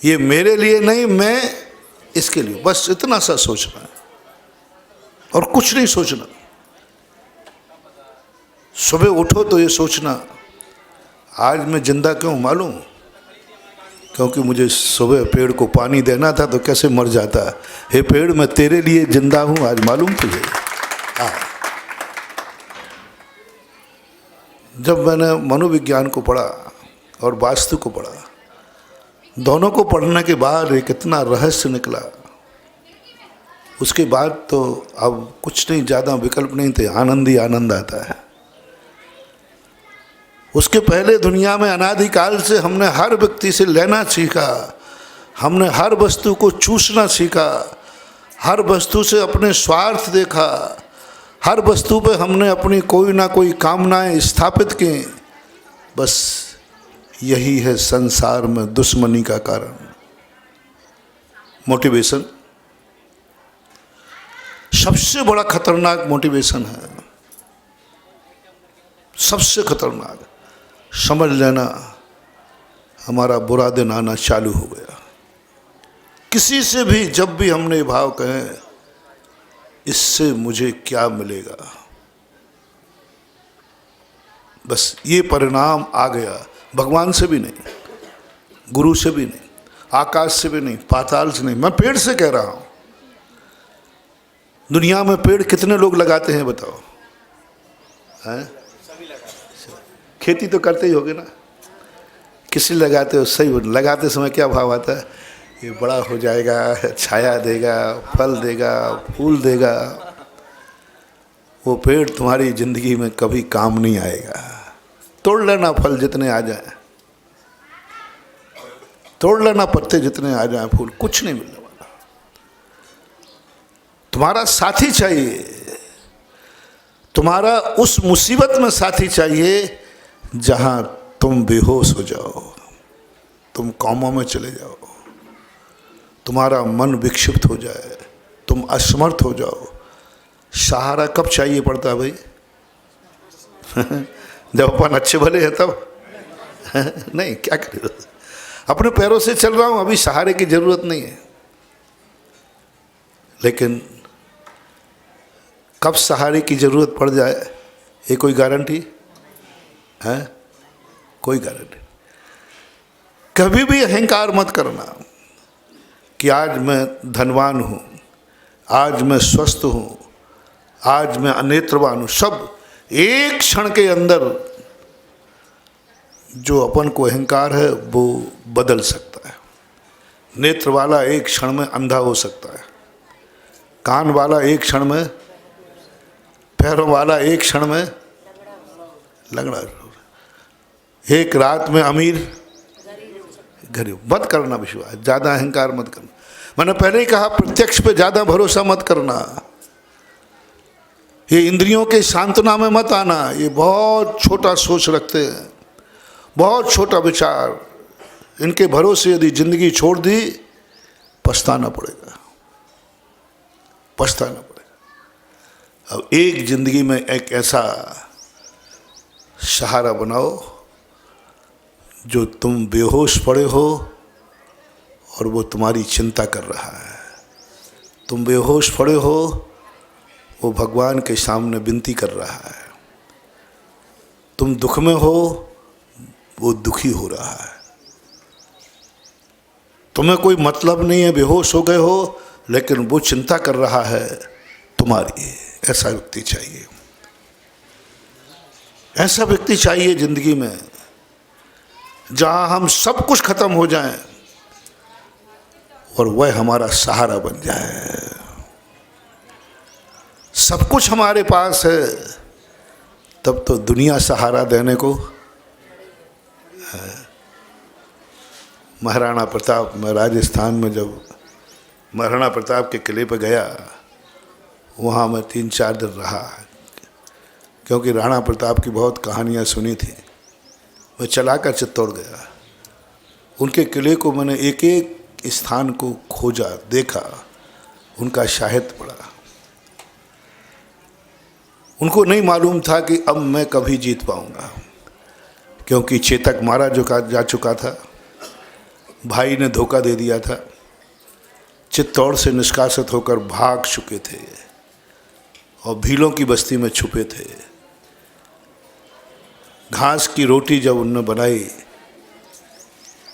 ये मेरे लिए नहीं, मैं इसके लिए, बस इतना सा सोचना है और कुछ नहीं सोचना। सुबह उठो तो ये सोचना, आज मैं जिंदा क्यों मालूम? क्योंकि मुझे सुबह पेड़ को पानी देना था तो कैसे मर जाता। हे पेड़, मैं तेरे लिए जिंदा हूं, आज मालूम तुझे। जब मैंने मनोविज्ञान को पढ़ा और वास्तु को पढ़ा, दोनों को पढ़ने के बाद एक इतना रहस्य निकला। उसके बाद तो अब कुछ नहीं, ज़्यादा विकल्प नहीं थे, आनंद ही आनंद आता है। उसके पहले दुनिया में अनादिकाल से हमने हर व्यक्ति से लेना सीखा, हमने हर वस्तु को चूसना सीखा, हर वस्तु से अपने स्वार्थ देखा, हर वस्तु पे हमने अपनी कोई ना कोई कामनाएं स्थापित की। बस यही है संसार में दुश्मनी का कारण। मोटिवेशन सबसे बड़ा खतरनाक मोटिवेशन है, सबसे खतरनाक। समझ लेना हमारा बुरा दिन आना चालू हो गया। किसी से भी जब भी हमने ये भाव कहें, इससे मुझे क्या मिलेगा, बस ये परिणाम आ गया। भगवान से भी नहीं, गुरु से भी नहीं, आकाश से भी नहीं, पाताल से नहीं, मैं पेड़ से कह रहा हूं। दुनिया में पेड़ कितने लोग लगाते हैं बताओ? हैं? खेती तो करते ही होगे ना। किसी लगाते हो, सही लगाते समय क्या भाव आता है? ये बड़ा हो जाएगा, छाया देगा, फल देगा, फूल देगा। वो पेड़ तुम्हारी जिंदगी में कभी काम नहीं आएगा। तोड़ लेना फल जितने आ जाए, तोड़ लेना पत्ते जितने आ जाए, फूल कुछ नहीं मिलने वाला। तुम्हारा साथी चाहिए, तुम्हारा उस मुसीबत में साथी चाहिए जहां तुम बेहोश हो जाओ, तुम कौमा में चले जाओ, तुम्हारा मन विक्षिप्त हो जाए, तुम असमर्थ हो जाओ। सहारा कब चाहिए पड़ता है भाई? जब अपन अच्छे भले हैं तब। नहीं, क्या करें, अपने पैरों से चल रहा हूं, अभी सहारे की जरूरत नहीं है। लेकिन कब सहारे की जरूरत पड़ जाए, ये कोई गारंटी है? कोई गारंटी। कभी भी अहंकार मत करना कि आज मैं धनवान हूँ, आज मैं स्वस्थ हूँ, आज मैं अनेत्रवान हूँ। सब एक क्षण के अंदर जो अपन को अहंकार है वो बदल सकता है। नेत्र वाला एक क्षण में अंधा हो सकता है, कान वाला एक क्षण में, पैरों वाला एक क्षण में लगड़ा, एक रात में अमीर गरीब। मत करना विश्वास, ज़्यादा अहंकार मत करना। मैंने पहले ही कहा, प्रत्यक्ष पे ज़्यादा भरोसा मत करना, ये इंद्रियों के सांत्वना में मत आना। ये बहुत छोटा सोच रखते हैं, बहुत छोटा विचार। इनके भरोसे यदि जिंदगी छोड़ दी, पछताना पड़ेगा। पछताना पड़ेगा। अब एक जिंदगी में एक ऐसा सहारा बनाओ जो तुम बेहोश पड़े हो और वो तुम्हारी चिंता कर रहा है, तुम बेहोश पड़े हो, वो भगवान के सामने विनती कर रहा है, तुम दुख में हो, वो दुखी हो रहा है, तुम्हें कोई मतलब नहीं है, बेहोश हो गए हो, लेकिन वो चिंता कर रहा है तुम्हारी। ऐसा व्यक्ति चाहिए, ऐसा व्यक्ति चाहिए जिंदगी में, जहां हम सब कुछ खत्म हो जाए और वह हमारा सहारा बन जाए। सब कुछ हमारे पास है, तब तो दुनिया सहारा देने को है। महाराणा प्रताप, मैं राजस्थान में जब महाराणा प्रताप के किले पर गया, वहाँ मैं 3-4 दिन रहा, क्योंकि राणा प्रताप की बहुत कहानियाँ सुनी थी। मैं चलाकर चित्तौड़ गया, उनके किले को मैंने एक एक स्थान को खोजा, देखा, उनका साहित्य पढ़ा। उनको नहीं मालूम था कि अब मैं कभी जीत पाऊंगा, क्योंकि चेतक मारा जा चुका था, भाई ने धोखा दे दिया था, चित्तौड़ से निष्कासित होकर भाग चुके थे और भीलों की बस्ती में छुपे थे। घास की रोटी जब उनने बनाई,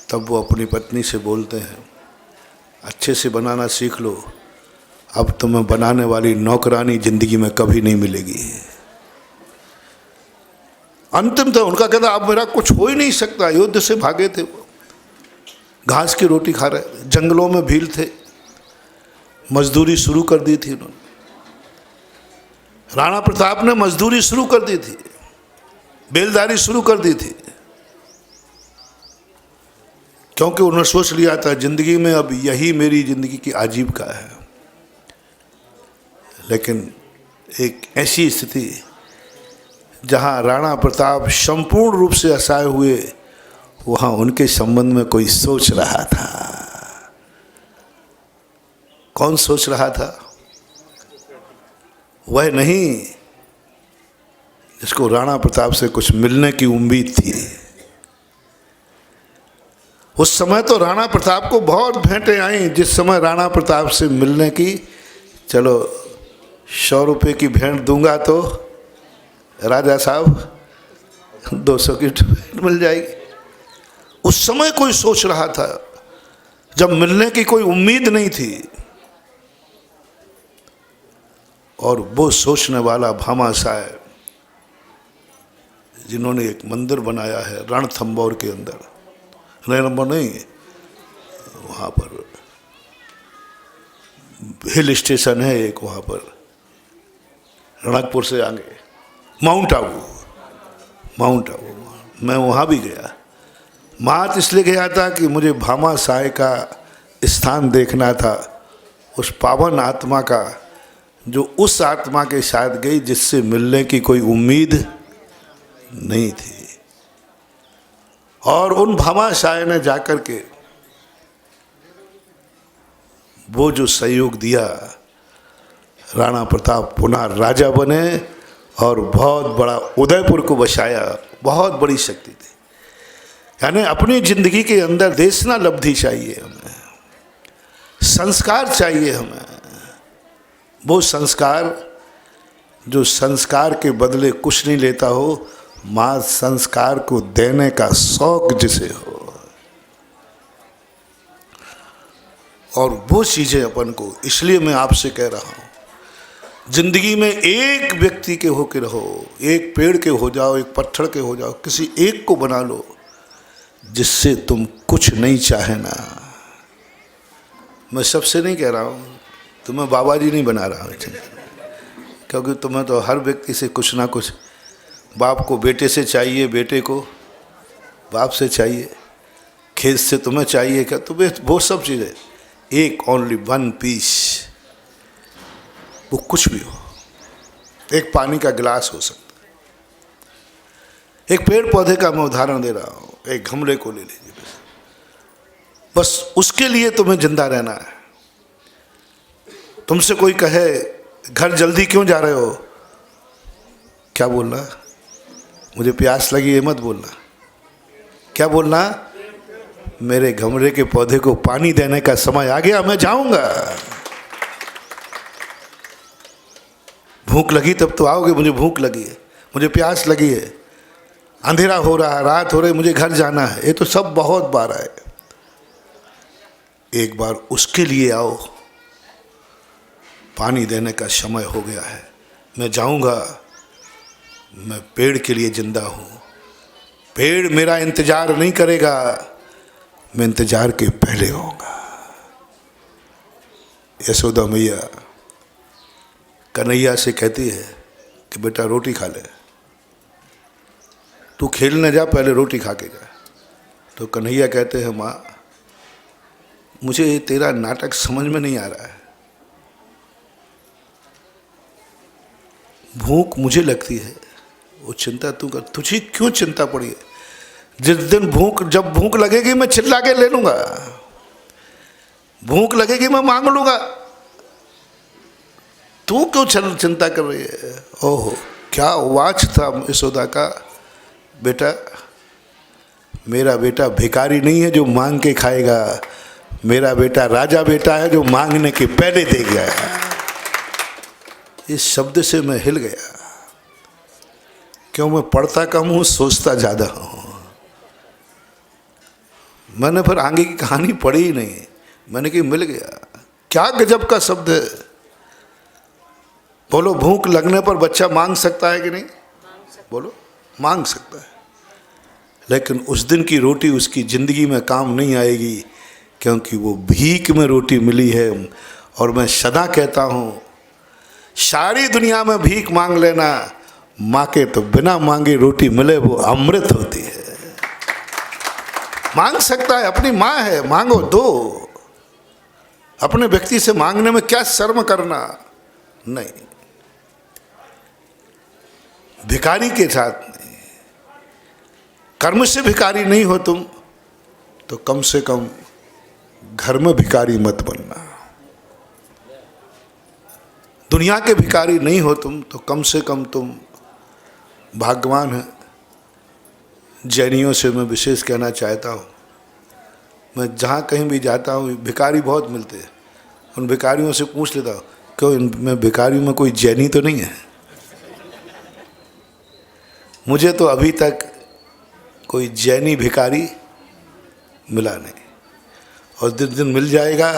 तब वो अपनी पत्नी से बोलते हैं, अच्छे से बनाना सीख लो, अब तुम्हें बनाने वाली नौकरानी जिंदगी में कभी नहीं मिलेगी। अंतिम था उनका, कहता अब मेरा कुछ हो ही नहीं सकता। युद्ध से भागे थे वो, घास की रोटी खा रहे, जंगलों में भील थे, मजदूरी शुरू कर दी थी उन्होंने। राणा प्रताप ने मजदूरी शुरू कर दी थी, बेलदारी शुरू कर दी थी, क्योंकि उन्होंने सोच लिया था जिंदगी में अब यही मेरी जिंदगी की आजीविका है। लेकिन एक ऐसी स्थिति जहां राणा प्रताप संपूर्ण रूप से असहाय हुए, वहां उनके संबंध में कोई सोच रहा था। कौन सोच रहा था? वह नहीं जिसको राणा प्रताप से कुछ मिलने की उम्मीद थी। उस समय तो राणा प्रताप को बहुत भेंटें आई, जिस समय राणा प्रताप से मिलने की, चलो 100 रुपये की भेंट दूंगा तो राजा साहब 200 की भेंट मिल जाएगी। उस समय कोई सोच रहा था, जब मिलने की कोई उम्मीद नहीं थी। और वो सोचने वाला भामाशाह, जिन्होंने एक मंदिर बनाया है रणथंभौर के अंदर, रणथंभौर नहीं, वहाँ पर हिल स्टेशन है एक, वहाँ पर रणकपुर से आगे माउंट आबू, मैं वहाँ भी गया। मात इसलिए गया था कि मुझे भामाशाह का स्थान देखना था, उस पावन आत्मा का, जो उस आत्मा के साथ गई जिससे मिलने की कोई उम्मीद नहीं थी। और उन भामाशाह ने जाकर के वो जो सहयोग दिया, राणा प्रताप पुनः राजा बने और बहुत बड़ा उदयपुर को बसाया। बहुत बड़ी शक्ति थी। यानी अपनी जिंदगी के अंदर देशना लब्धि चाहिए हमें, संस्कार चाहिए हमें, वो संस्कार जो संस्कार के बदले कुछ नहीं लेता हो, माँ संस्कार को देने का शौक जिसे हो, और वो चीज़ें अपन को। इसलिए मैं आपसे कह रहा हूँ, जिंदगी में एक व्यक्ति के हो के रहो, एक पेड़ के हो जाओ, एक पत्थर के हो जाओ, किसी एक को बना लो जिससे तुम कुछ नहीं चाहे ना। मैं सबसे नहीं कह रहा हूँ, तुम्हें बाबा जी नहीं बना रहा हूँ, क्योंकि तुम्हें तो हर व्यक्ति से कुछ ना कुछ, बाप को बेटे से चाहिए, बेटे को बाप से चाहिए, खेत से तुम्हें चाहिए क्या, तुम्हें वो सब चीज़ें। एक ओनली वन पीस, वो कुछ भी हो, एक पानी का गिलास हो सकता है, एक पेड़ पौधे का मैं उदाहरण दे रहा हूँ, एक गमले को ले लीजिए, बस उसके लिए तुम्हें जिंदा रहना है। तुमसे कोई कहे घर जल्दी क्यों जा रहे हो, क्या बोलना? मुझे प्यास लगी, ये मत बोलना। क्या बोलना? मेरे गमले के पौधे को पानी देने का समय आ गया, मैं जाऊंगा। भूख लगी तब तो आओगे, मुझे भूख लगी है, मुझे प्यास लगी है, अंधेरा हो रहा है, रात हो रही, मुझे घर जाना है। ये तो सब बहुत बार आए। एक बार उसके लिए आओ, पानी देने का समय हो गया है, मैं जाऊंगा। मैं पेड़ के लिए जिंदा हूं, पेड़ मेरा इंतजार नहीं करेगा, मैं इंतजार के पहले होऊंगा। यशोदा मैया कन्हैया से कहती है कि बेटा रोटी खा ले, तू खेलने जा, पहले रोटी खा के जा। तो कन्हैया कहते हैं माँ, मुझे तेरा नाटक समझ में नहीं आ रहा है। भूख मुझे लगती है, वो चिंता तू कर। तुझे क्यों चिंता पड़ी है? जिस दिन जब भूख लगेगी मैं चिल्ला के ले लूंगा, भूख लगेगी मैं मांग लूंगा। तू क्यों चिंता कर रही है? ओहो, क्या वाच था यशोदा का। बेटा, मेरा बेटा भिखारी नहीं है जो मांग के खाएगा, मेरा बेटा राजा बेटा है जो मांगने के पहले दे गया। इस शब्द से मैं हिल गया। क्यों? मैं पढ़ता कम हूँ, सोचता ज़्यादा हूँ। मैंने फिर आगे की कहानी पढ़ी ही नहीं, मैंने कि मिल गया। क्या गजब का शब्द है। बोलो, भूख लगने पर बच्चा मांग सकता है कि नहीं? बोलो, मांग सकता है। लेकिन उस दिन की रोटी उसकी ज़िंदगी में काम नहीं आएगी, क्योंकि वो भीख में रोटी मिली है। और मैं सदा कहता हूँ, सारी दुनिया में भीख मांग लेना, माँ के तो बिना मांगे रोटी मिले वो अमृत होती है। मांग सकता है, अपनी माँ है, मांगो, दो। अपने व्यक्ति से मांगने में क्या शर्म करना? नहीं, भिखारी के साथ नहीं। कर्म से भिखारी नहीं हो तुम तो कम से कम घर में भिखारी मत बनना। दुनिया के भिखारी नहीं हो तुम तो कम से कम तुम भाग्यवान है। जैनियों से मैं विशेष कहना चाहता हूँ, मैं जहाँ कहीं भी जाता हूँ भिखारी बहुत मिलते हैं। उन भिखारियों से पूछ लेता हूँ, क्यों इनमें भिखारियों में कोई जैनी तो नहीं है? मुझे तो अभी तक कोई जैनी भिखारी मिला नहीं, और जिस दिन मिल जाएगा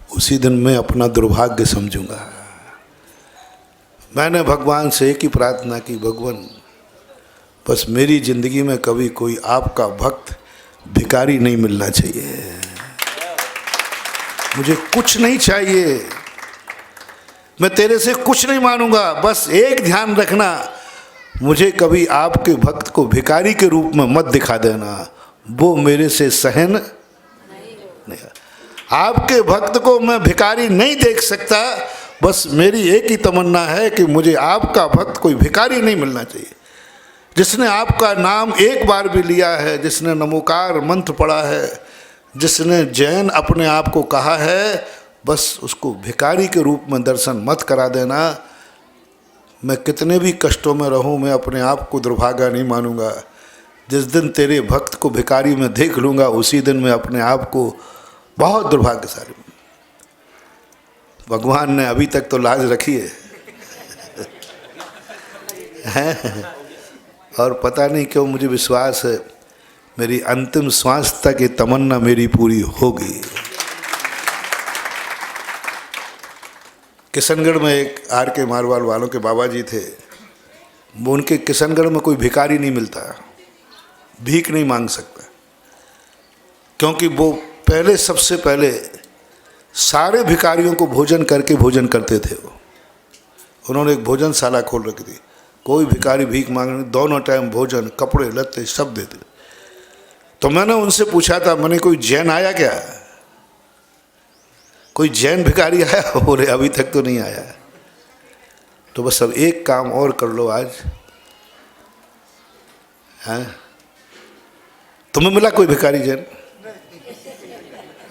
उसी दिन मैं अपना दुर्भाग्य समझूंगा। मैंने भगवान से एक ही प्रार्थना की, भगवान बस मेरी ज़िंदगी में कभी कोई आपका भक्त भिखारी नहीं मिलना चाहिए। मुझे कुछ नहीं चाहिए, मैं तेरे से कुछ नहीं मानूंगा। बस एक ध्यान रखना, मुझे कभी आपके भक्त को भिखारी के रूप में मत दिखा देना, वो मेरे से सहन नहीं। आपके भक्त को मैं भिखारी नहीं देख सकता। बस मेरी एक ही तमन्ना है कि मुझे आपका भक्त कोई भिखारी नहीं मिलना चाहिए। जिसने आपका नाम एक बार भी लिया है, जिसने नमोकार मंत्र पढ़ा है, जिसने जैन अपने आप को कहा है, बस उसको भिखारी के रूप में दर्शन मत करा देना। मैं कितने भी कष्टों में रहूं, मैं अपने आप को दुर्भागा नहीं मानूंगा। जिस दिन तेरे भक्त को भिखारी में देख लूँगा उसी दिन मैं अपने आप को बहुत दुर्भाग्यशाली। भगवान ने अभी तक तो लाज रखी है और पता नहीं क्यों मुझे विश्वास है मेरी अंतिम श्वास तक ये तमन्ना मेरी पूरी होगी। किशनगढ़ में एक आर के मारवाल वालों के बाबा जी थे। वो उनके किशनगढ़ में कोई भिखारी नहीं मिलता, भीख नहीं मांग सकता, क्योंकि वो पहले सबसे पहले सारे भिखारियों को भोजन करके भोजन करते थे। वो उन्होंने एक भोजनशाला खोल रखी थी। कोई भिखारी भीख मांगने, दोनों टाइम भोजन, कपड़े लत्ते सब देते। तो मैंने उनसे पूछा था, मैंने कोई जैन आया क्या, कोई जैन भिखारी आया? बोले अभी तक तो नहीं आया। तो बस अब एक काम और कर लो आज। हैं, तुम्हें मिला कोई भिखारी जैन?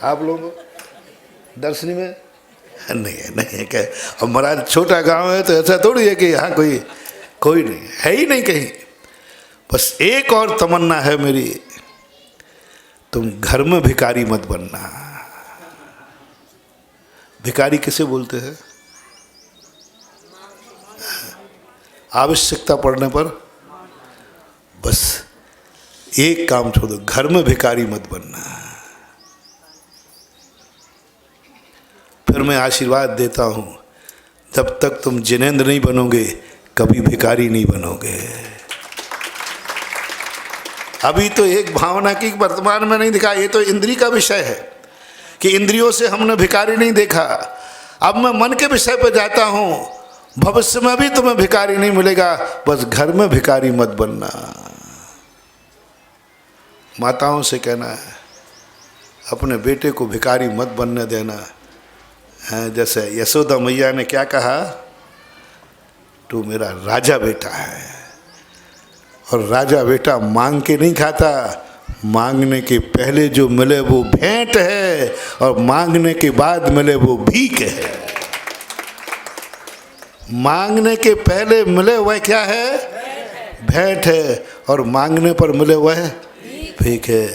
आप लोगों को दर्शनी में नहीं है, नहीं है। क्या अब महाराज छोटा गांव है तो ऐसा थोड़ी है कि यहाँ कोई नहीं है, ही नहीं कहीं। बस एक और तमन्ना है मेरी, तुम घर में भिखारी मत बनना। भिखारी किसे बोलते हैं? आवश्यकता पड़ने पर बस एक काम छोड़ो, घर में भिखारी मत बनना। फिर मैं आशीर्वाद देता हूं, जब तक तुम जिनेंद्र नहीं बनोगे कभी भिखारी नहीं बनोगे। अभी तो एक भावना की वर्तमान में नहीं दिखा, ये तो इंद्रिय का विषय है कि इंद्रियों से हमने भिखारी नहीं देखा। अब मैं मन के विषय पर जाता हूं, भविष्य में भी तुम्हें भिखारी नहीं मिलेगा, बस घर में भिखारी मत बनना। माताओं से कहना है अपने बेटे को भिखारी मत बनने देना। जैसे यशोदा मैया ने क्या कहा, तू मेरा राजा बेटा है। और राजा बेटा मांग के नहीं खाता, मांगने के पहले जो मिले वो भेंट है, और मांगने के बाद मिले वो भीख है। मांगने के पहले मिले वह क्या है? भेंट है, और मांगने पर मिले वह भीख है।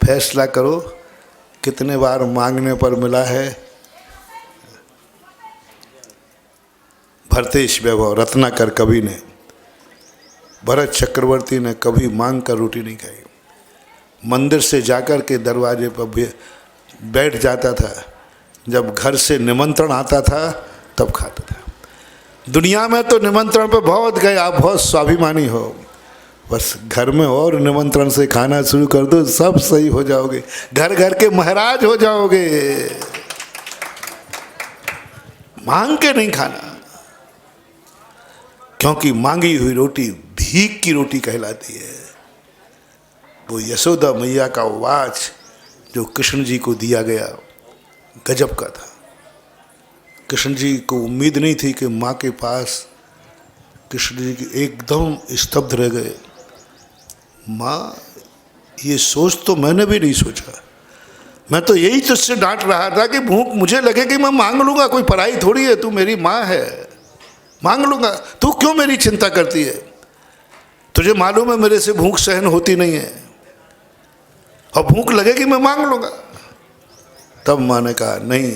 फैसला करो कितने बार मांगने पर मिला है। भरतेश वैभव रत्नाकर कवि ने, भरत चक्रवर्ती ने कभी मांग कर रोटी नहीं खाई। मंदिर से जाकर के दरवाजे पर बैठ जाता था, जब घर से निमंत्रण आता था तब खाता था। दुनिया में तो निमंत्रण पे बहुत गए, आप बहुत स्वाभिमानी हो, बस घर में और निमंत्रण से खाना शुरू कर दो, सब सही हो जाओगे, घर घर के महाराज हो जाओगे। मांग के नहीं खाना, क्योंकि मांगी हुई रोटी भीख की रोटी कहलाती है। वो यशोदा मैया का वाच जो कृष्ण जी को दिया गया गजब का था। कृष्ण जी को उम्मीद नहीं थी कि माँ के पास, कृष्ण जी की एकदम स्तब्ध रह गए। माँ, ये सोच तो मैंने भी नहीं सोचा, मैं तो यही तुझसे डांट रहा था कि भूख मुझे लगे कि मैं मांग लूँगा, कोई पराई थोड़ी है, तू मेरी माँ है, मांग लूँगा, तू क्यों मेरी चिंता करती है? तुझे मालूम है मेरे से भूख सहन होती नहीं है, और भूख लगेगी मैं मांग लूँगा। तब माँ ने कहा नहीं,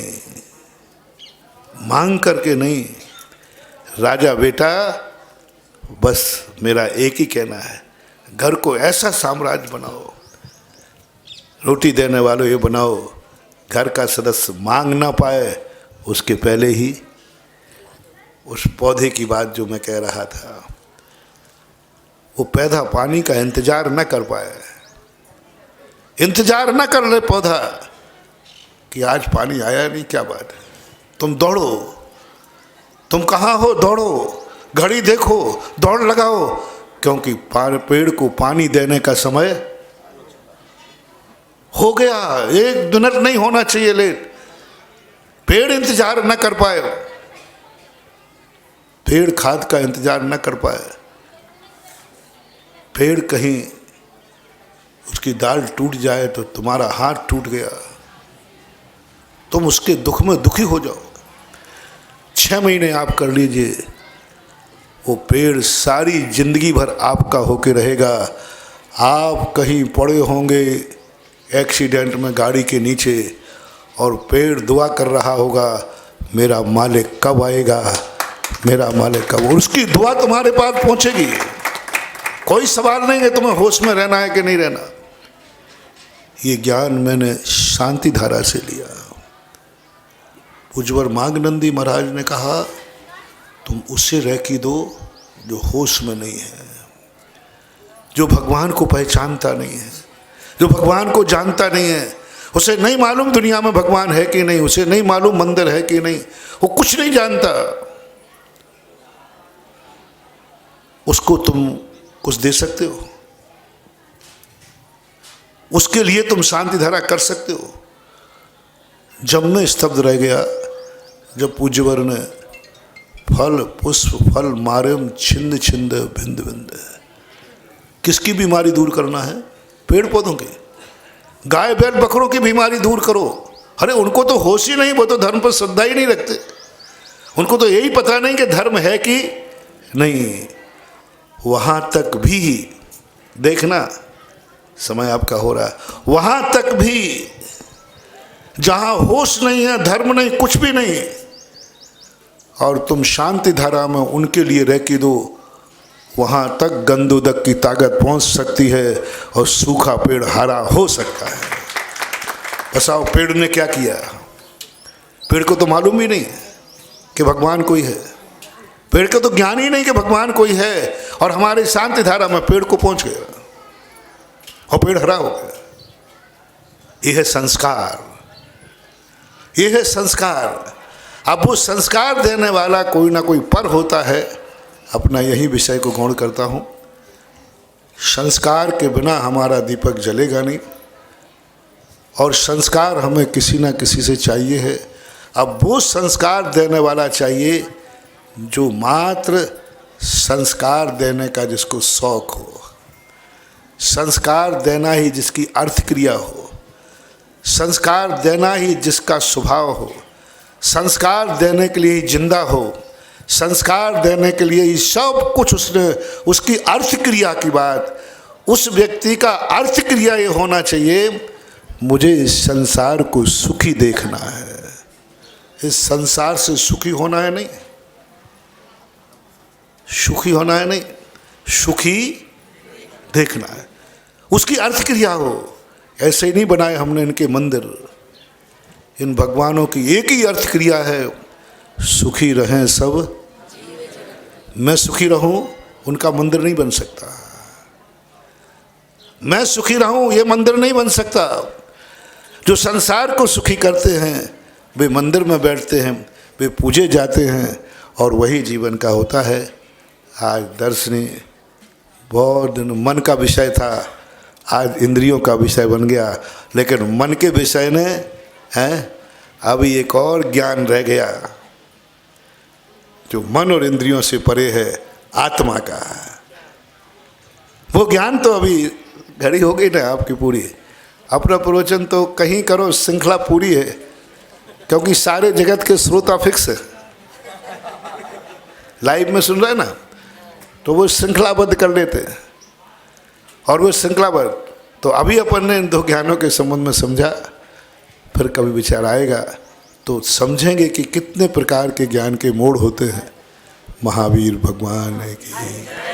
मांग करके नहीं, राजा बेटा बस मेरा एक ही कहना है, घर को ऐसा साम्राज्य बनाओ, रोटी देने वालों ये बनाओ, घर का सदस्य मांग ना पाए उसके पहले ही उस पौधे की बात जो मैं कह रहा था, वो पौधा पानी का इंतजार न कर पाए, इंतजार न कर ले पौधा कि आज पानी आया नहीं, क्या बात है, तुम दौड़ो, तुम कहाँ हो, दौड़ो, घड़ी देखो, दौड़ लगाओ, क्योंकि पेड़ को पानी देने का समय हो गया, 1 मिनट नहीं होना चाहिए लेट। पेड़ इंतजार न कर पाए, पेड़ खाद का इंतजार न कर पाए, पेड़ कहीं उसकी डाल टूट जाए तो तुम्हारा हाथ टूट गया, तुम उसके दुख में दुखी हो जाओ। 6 महीने आप कर लीजिए, वो पेड़ सारी जिंदगी भर आपका होके रहेगा। आप कहीं पड़े होंगे एक्सीडेंट में गाड़ी के नीचे, और पेड़ दुआ कर रहा होगा मेरा मालिक कब आएगा, मेरा मालिक कब, उसकी दुआ तुम्हारे पास पहुंचेगी। कोई सवाल नहीं है तुम्हें होश में रहना है कि नहीं रहना। ये ज्ञान मैंने शांति धारा से लिया। पूज्यवर मांगनंदी महाराज ने कहा तुम उससे रैकी दो जो होश में नहीं है, जो भगवान को पहचानता नहीं है, जो भगवान को जानता नहीं है, उसे नहीं मालूम दुनिया में भगवान है कि नहीं, उसे नहीं मालूम मंदिर है कि नहीं, वो कुछ नहीं जानता। उसको तुम कुछ दे सकते हो, उसके लिए तुम शांति धारा कर सकते हो। जब मैं स्तब्ध रह गया, जब पूज्यवर ने फल पुष्प फल मार्यम छिंद छिंद भिंद भिंद, किसकी बीमारी दूर करना है? पेड़ पौधों की, गाय बैल बकरों की बीमारी दूर करो, अरे उनको तो होश ही नहीं, वो तो धर्म पर श्रद्धा ही नहीं रखते, उनको तो यही पता नहीं कि धर्म है कि नहीं। वहाँ तक भी देखना, समय आपका हो रहा है, वहाँ तक भी जहाँ होश नहीं है, धर्म नहीं, कुछ भी नहीं, और तुम शांति धारा में उनके लिए रह के दो, वहाँ तक गंदोदक की ताकत पहुँच सकती है और सूखा पेड़ हरा हो सकता है। बताओ पेड़ ने क्या किया? पेड़ को तो मालूम ही नहीं कि भगवान कोई है, पेड़ को तो ज्ञान ही नहीं कि भगवान कोई है, और हमारे शांति धारा में पेड़ को पहुँच गया और पेड़ हरा हो गया। यह है संस्कार, यह है संस्कार। अब वो संस्कार देने वाला कोई ना कोई पर होता है। अपना यही विषय को गौण करता हूँ, संस्कार के बिना हमारा दीपक जलेगा नहीं, और संस्कार हमें किसी ना किसी से चाहिए है। अब वो संस्कार देने वाला चाहिए जो मात्र संस्कार देने का जिसको शौक हो, संस्कार देना ही जिसकी अर्थ क्रिया हो, संस्कार देना ही जिसका स्वभाव हो, संस्कार देने के लिए ही जिंदा हो, संस्कार देने के लिए ही सब कुछ उसने, उसकी अर्थ क्रिया की बात, उस व्यक्ति का अर्थ क्रिया ये होना चाहिए, मुझे इस संसार को सुखी देखना है, इस संसार से सुखी होना है नहीं, सुखी होना है नहीं, सुखी देखना है, उसकी अर्थ क्रिया हो। ऐसे ही नहीं बनाए हमने इनके मंदिर, इन भगवानों की एक ही अर्थ क्रिया है, सुखी रहें सब, मैं सुखी रहूं, उनका मंदिर नहीं बन सकता। मैं सुखी रहूं, ये मंदिर नहीं बन सकता। जो संसार को सुखी करते हैं वे मंदिर में बैठते हैं, वे पूजे जाते हैं, और वही जीवन का होता है। आज दर्शनी बहुत दिन मन का विषय था, आज इंद्रियों का विषय बन गया, लेकिन मन के विषय ने अभी एक और ज्ञान रह गया जो मन और इंद्रियों से परे है, आत्मा का। वो ज्ञान तो अभी घड़ी हो गई ना आपकी पूरी। अपना प्रवचन तो कहीं करो, श्रृंखला पूरी है, क्योंकि सारे जगत के श्रोता फिक्स है, लाइव में सुन रहे हैं ना, तो वो श्रृंखलाबद्ध कर लेते हैं, और वो श्रृंखलाबद्ध तो अभी अपन ने इन दो ज्ञानों के संबंध में समझा, फिर कभी विचार आएगा तो समझेंगे कि कितने प्रकार के ज्ञान के मोड़ होते हैं। महावीर भगवान की